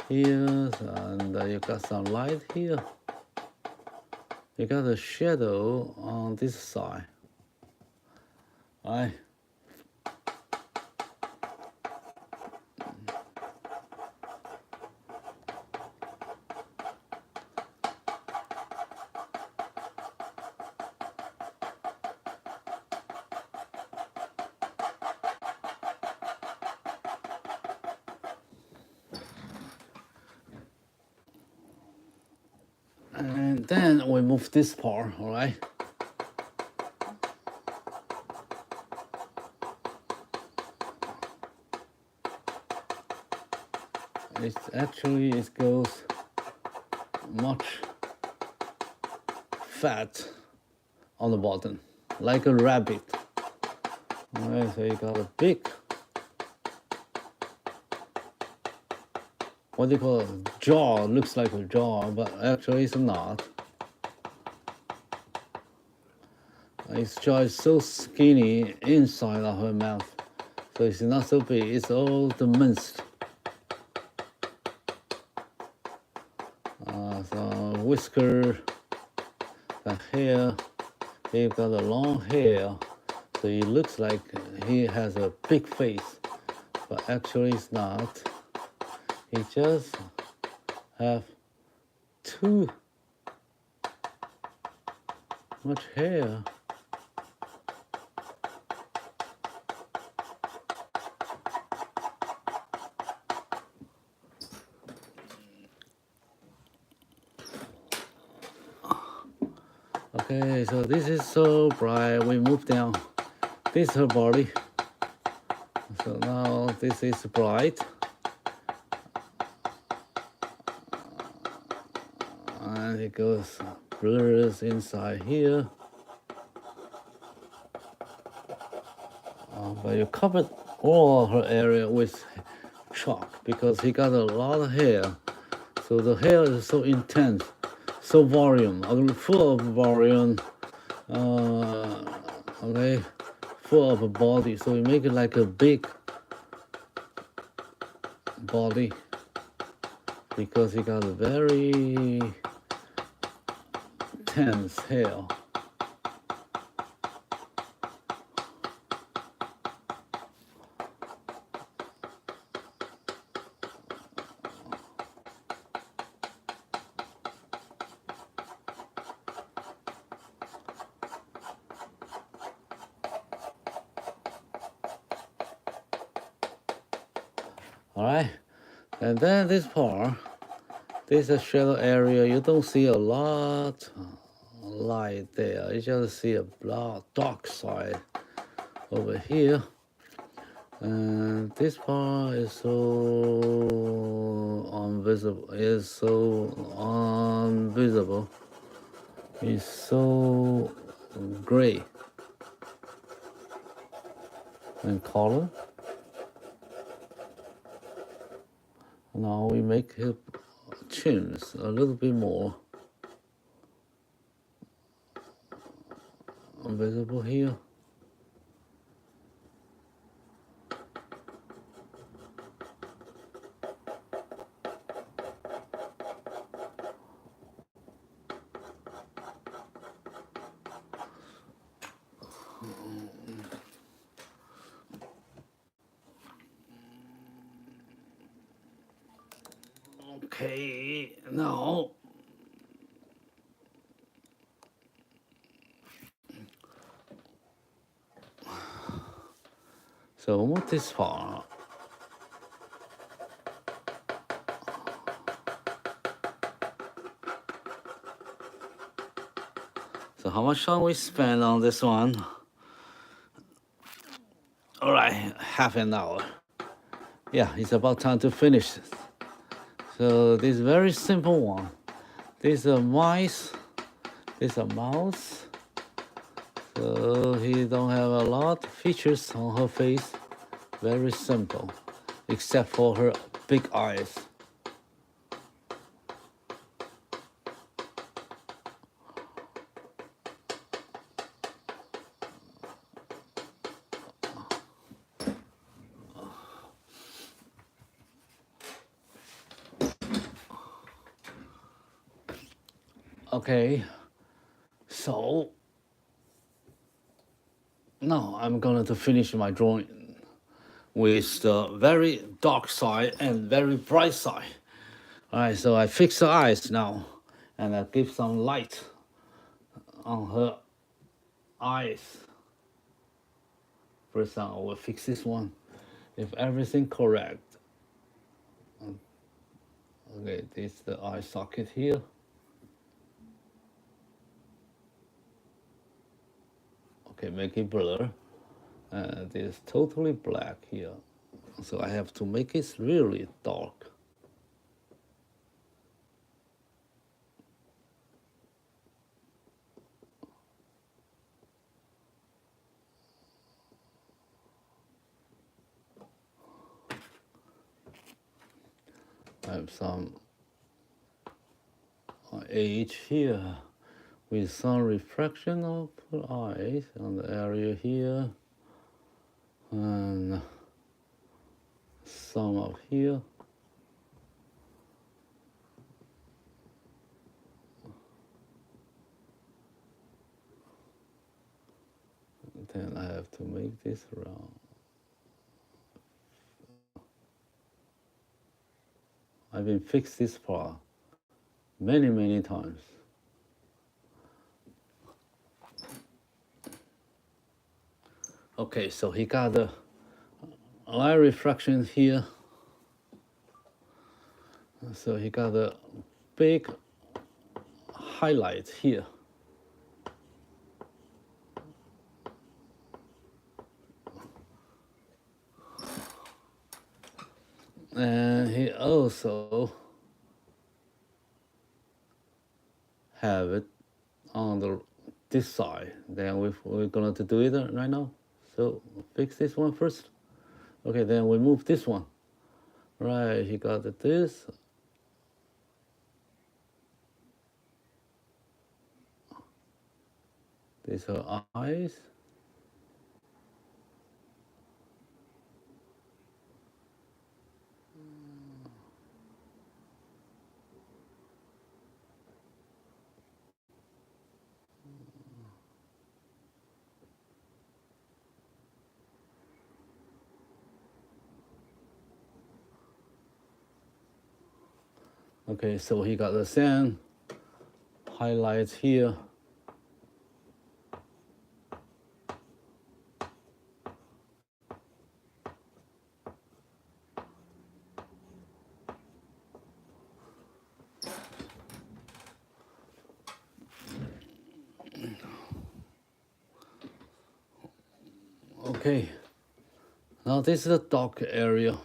here, and you got some light here. You got a shadow on this side. All right. And then we move this part, all right? It goes much fat on the bottom, like a rabbit. All right, so you got a big, what do you call it? Jaw, looks like a jaw, but actually it's not. Its jaw is so skinny inside of her mouth, so it's not so big, it's all the minced. So whisker, the hair, he's got a long hair, so it looks like he has a big face, but actually it's not. He just have too much hair. Okay, so this is so bright. We move down. This is her body. So now this is bright. And it goes blurs inside here. But you covered all her area with chalk because he got a lot of hair. So the hair is so intense, so volume, full of volume. Okay, full of a body. So you make it like a big body because he got a very tense hair. All right, and then this part, this is a shadow area. You don't see a lot light there. You just see a dark side over here. And this part is so invisible. It's so gray in color. Now we make his chins a little bit more visible here. Okay, now. So what is for? So how much time we spend on this one? All right, half an hour. Yeah, it's about time to finish this. So this very simple one. This is a mice. This is a mouse. So he don't have a lot of features on her face. Very simple, except for her big eyes. Okay, so now I'm going to finish my drawing with the very dark side and very bright side. All right, so I fix the eyes now, and I give some light on her eyes. First, I will fix this one. If everything correct. Okay, this is the eye socket here. Okay, make it blur. This is totally black here. So I have to make it really dark. I have some edge here with some reflection of the eyes on the area here. And some up here. Then I have to make this round. I've been fixed this part many times. Okay, so he got the light reflection here. So he got a big highlight here. And he also have it on this side. Then we're going to do it right now. So fix this one first. Okay, then we move this one. Right, he got this. These are eyes. Okay, so he got the same highlights here. Okay, now this is the dark area.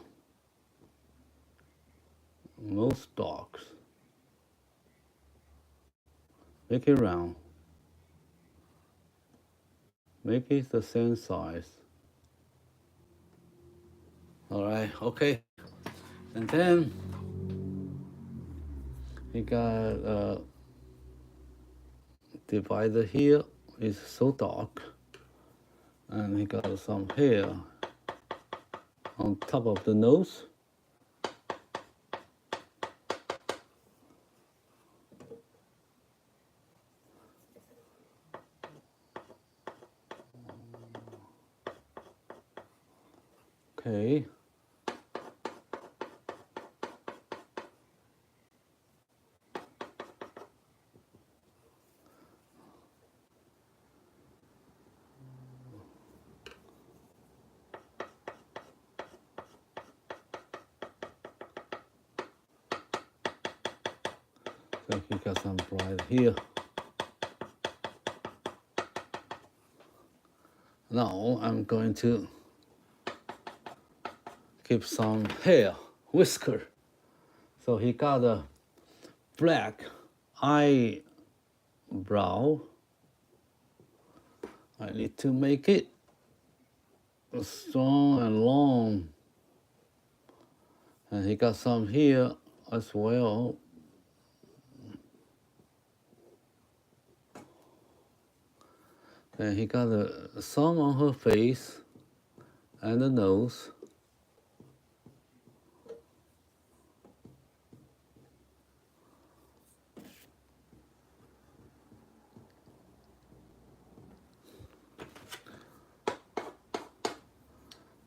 Most darks. Make it round. Make it the same size. All right, okay. And then we got a divider here. It's so dark. And we got some hair on top of the nose. Okay. So he got some bright here. Now I'm going to keep some hair, whisker. So he got a black eyebrow. I need to make it strong and long. And he got some here as well. And he got some on her face and the nose.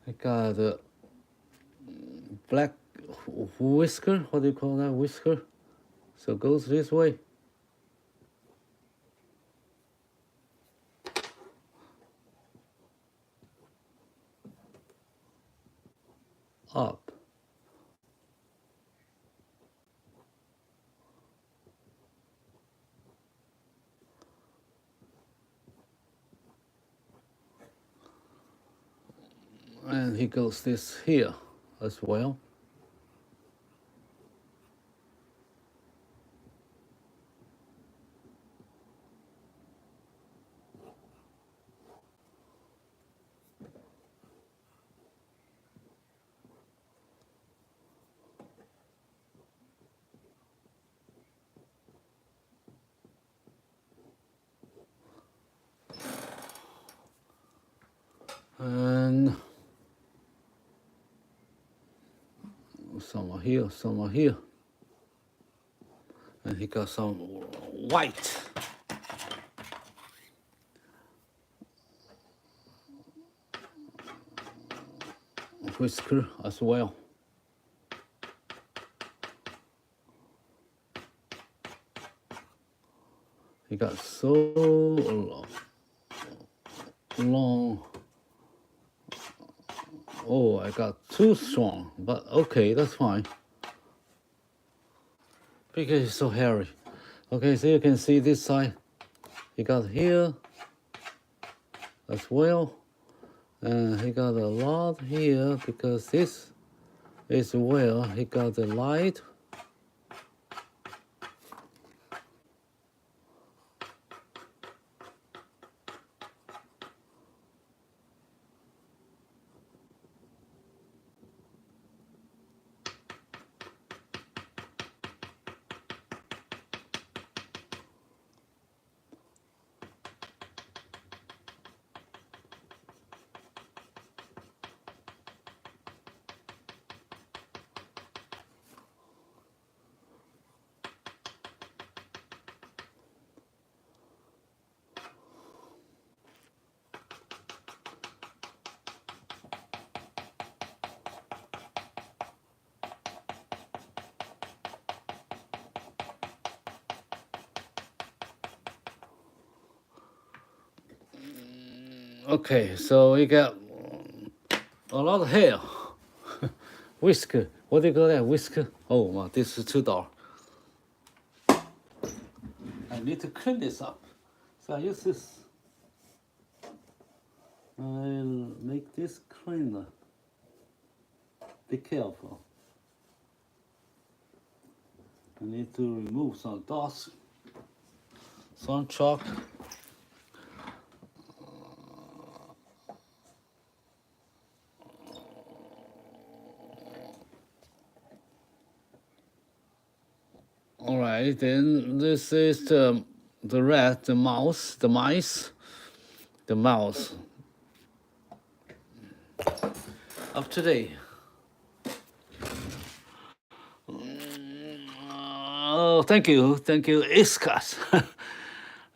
I got a black whisker. What do you call that? Whisker. So it goes this way. Up. And he goes this here as well. And some are here, some are here. And he got some white. Whisker as well. He got so long. Oh, I got too strong, but okay, that's fine. Because it's so hairy. Okay, so you can see this side. He got here as well. And he got a lot here because this is where he got the light. Okay, so we got a lot of hair. Whisker. What do you call that? Whisker? Oh, wow, this is too dark. I need to clean this up. So I use this. I'll make this cleaner. Be careful. I need to remove some dots, some chalk. All right, then this is the rat, the mouse, the mice, the mouse. Up today. Oh, thank you, Iskas.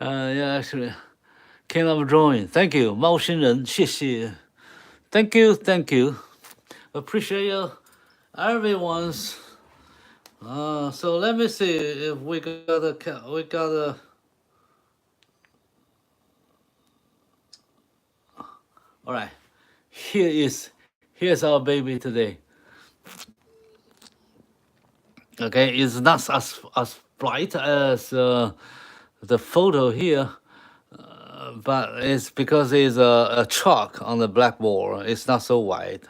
Yeah, actually, King of Drawing. Thank you, 猫星人，谢谢。Thank you. Appreciate everyone's. So let me see if we got a. All right, here's our baby today. Okay, it's not as bright as the photo here, but it's because it's a chalk on the blackboard. It's not so white.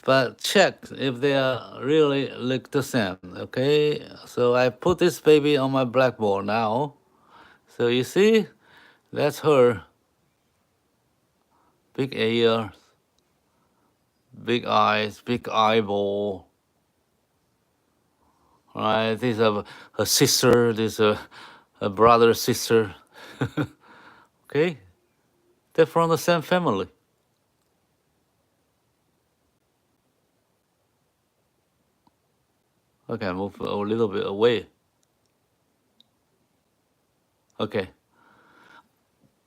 But check if they are really look the same. Okay, so I put this baby on my blackboard now. So you see, that's her. Big ears, big eyes, big eyeball. Right, these are her sister, this is her brother, sister. Okay, they're from the same family. Okay, move a little bit away. Okay.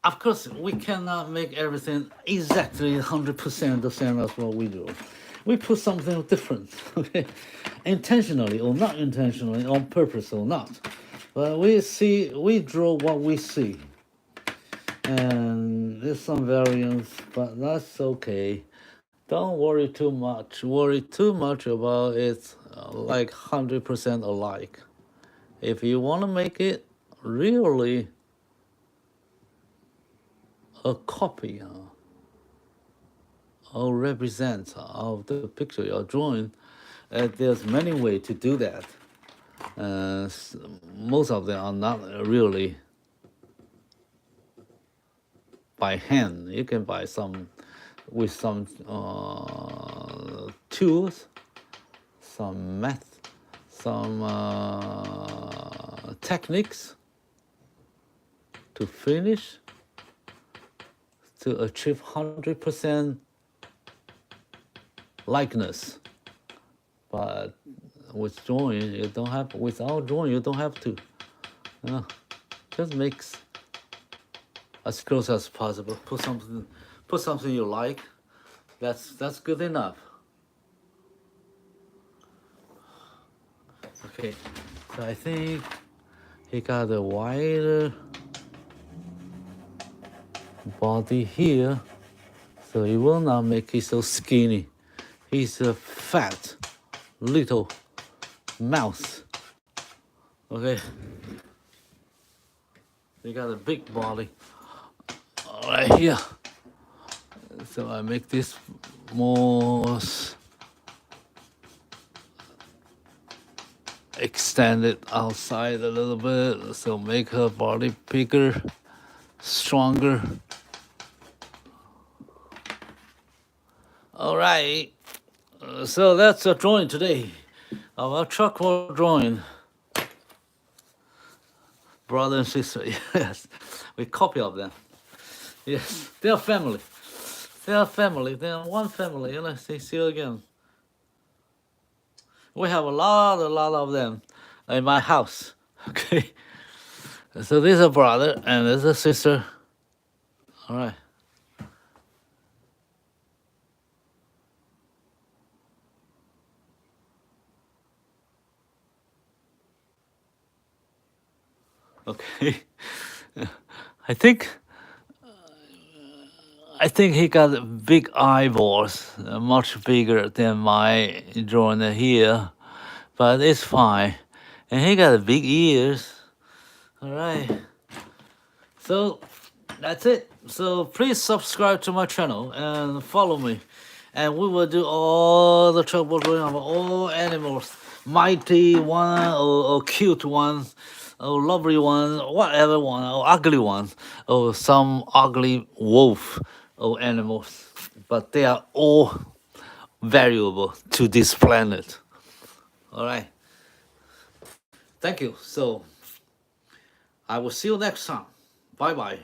Of course, we cannot make everything exactly 100% the same as what we do. We put something different, okay? Intentionally or not intentionally, on purpose or not. But we draw what we see. And there's some variance, but that's okay. Don't worry too much. Worry too much about it like 100% alike. If you want to make it really a copy or represent of the picture you're drawing, there's many ways to do that. Most of them are not really by hand. You can buy some with some tools, some math, some techniques to finish, to achieve 100% likeness. But with drawing, you don't have. Without drawing, you don't have to. Just mix as close as possible. Put something you like. That's good enough. Okay, so I think he got a wider body here, so it will not make it so skinny. He's a fat little mouse. Okay, he got a big body right here, so I make this more extended outside a little bit, so make her body bigger, stronger. All right, so that's a drawing today, our chalkboard drawing. Brother and sister, yes, we copy of them. Yes, they are family. They are family. They are one family. Let's see you again. We have a lot of them in my house. Okay, so this is a brother and this is a sister. All right. Okay, I think he got big eyeballs, much bigger than my drawing here, but it's fine. And he got big ears. All right. So that's it. So please subscribe to my channel and follow me. And we will do all the chalkboard drawing of all animals, mighty one or cute ones, or lovely ones, whatever one, or ugly ones, or some ugly wolf or animals. But they are all valuable to this planet. All right. Thank you. So I will see you next time. Bye bye.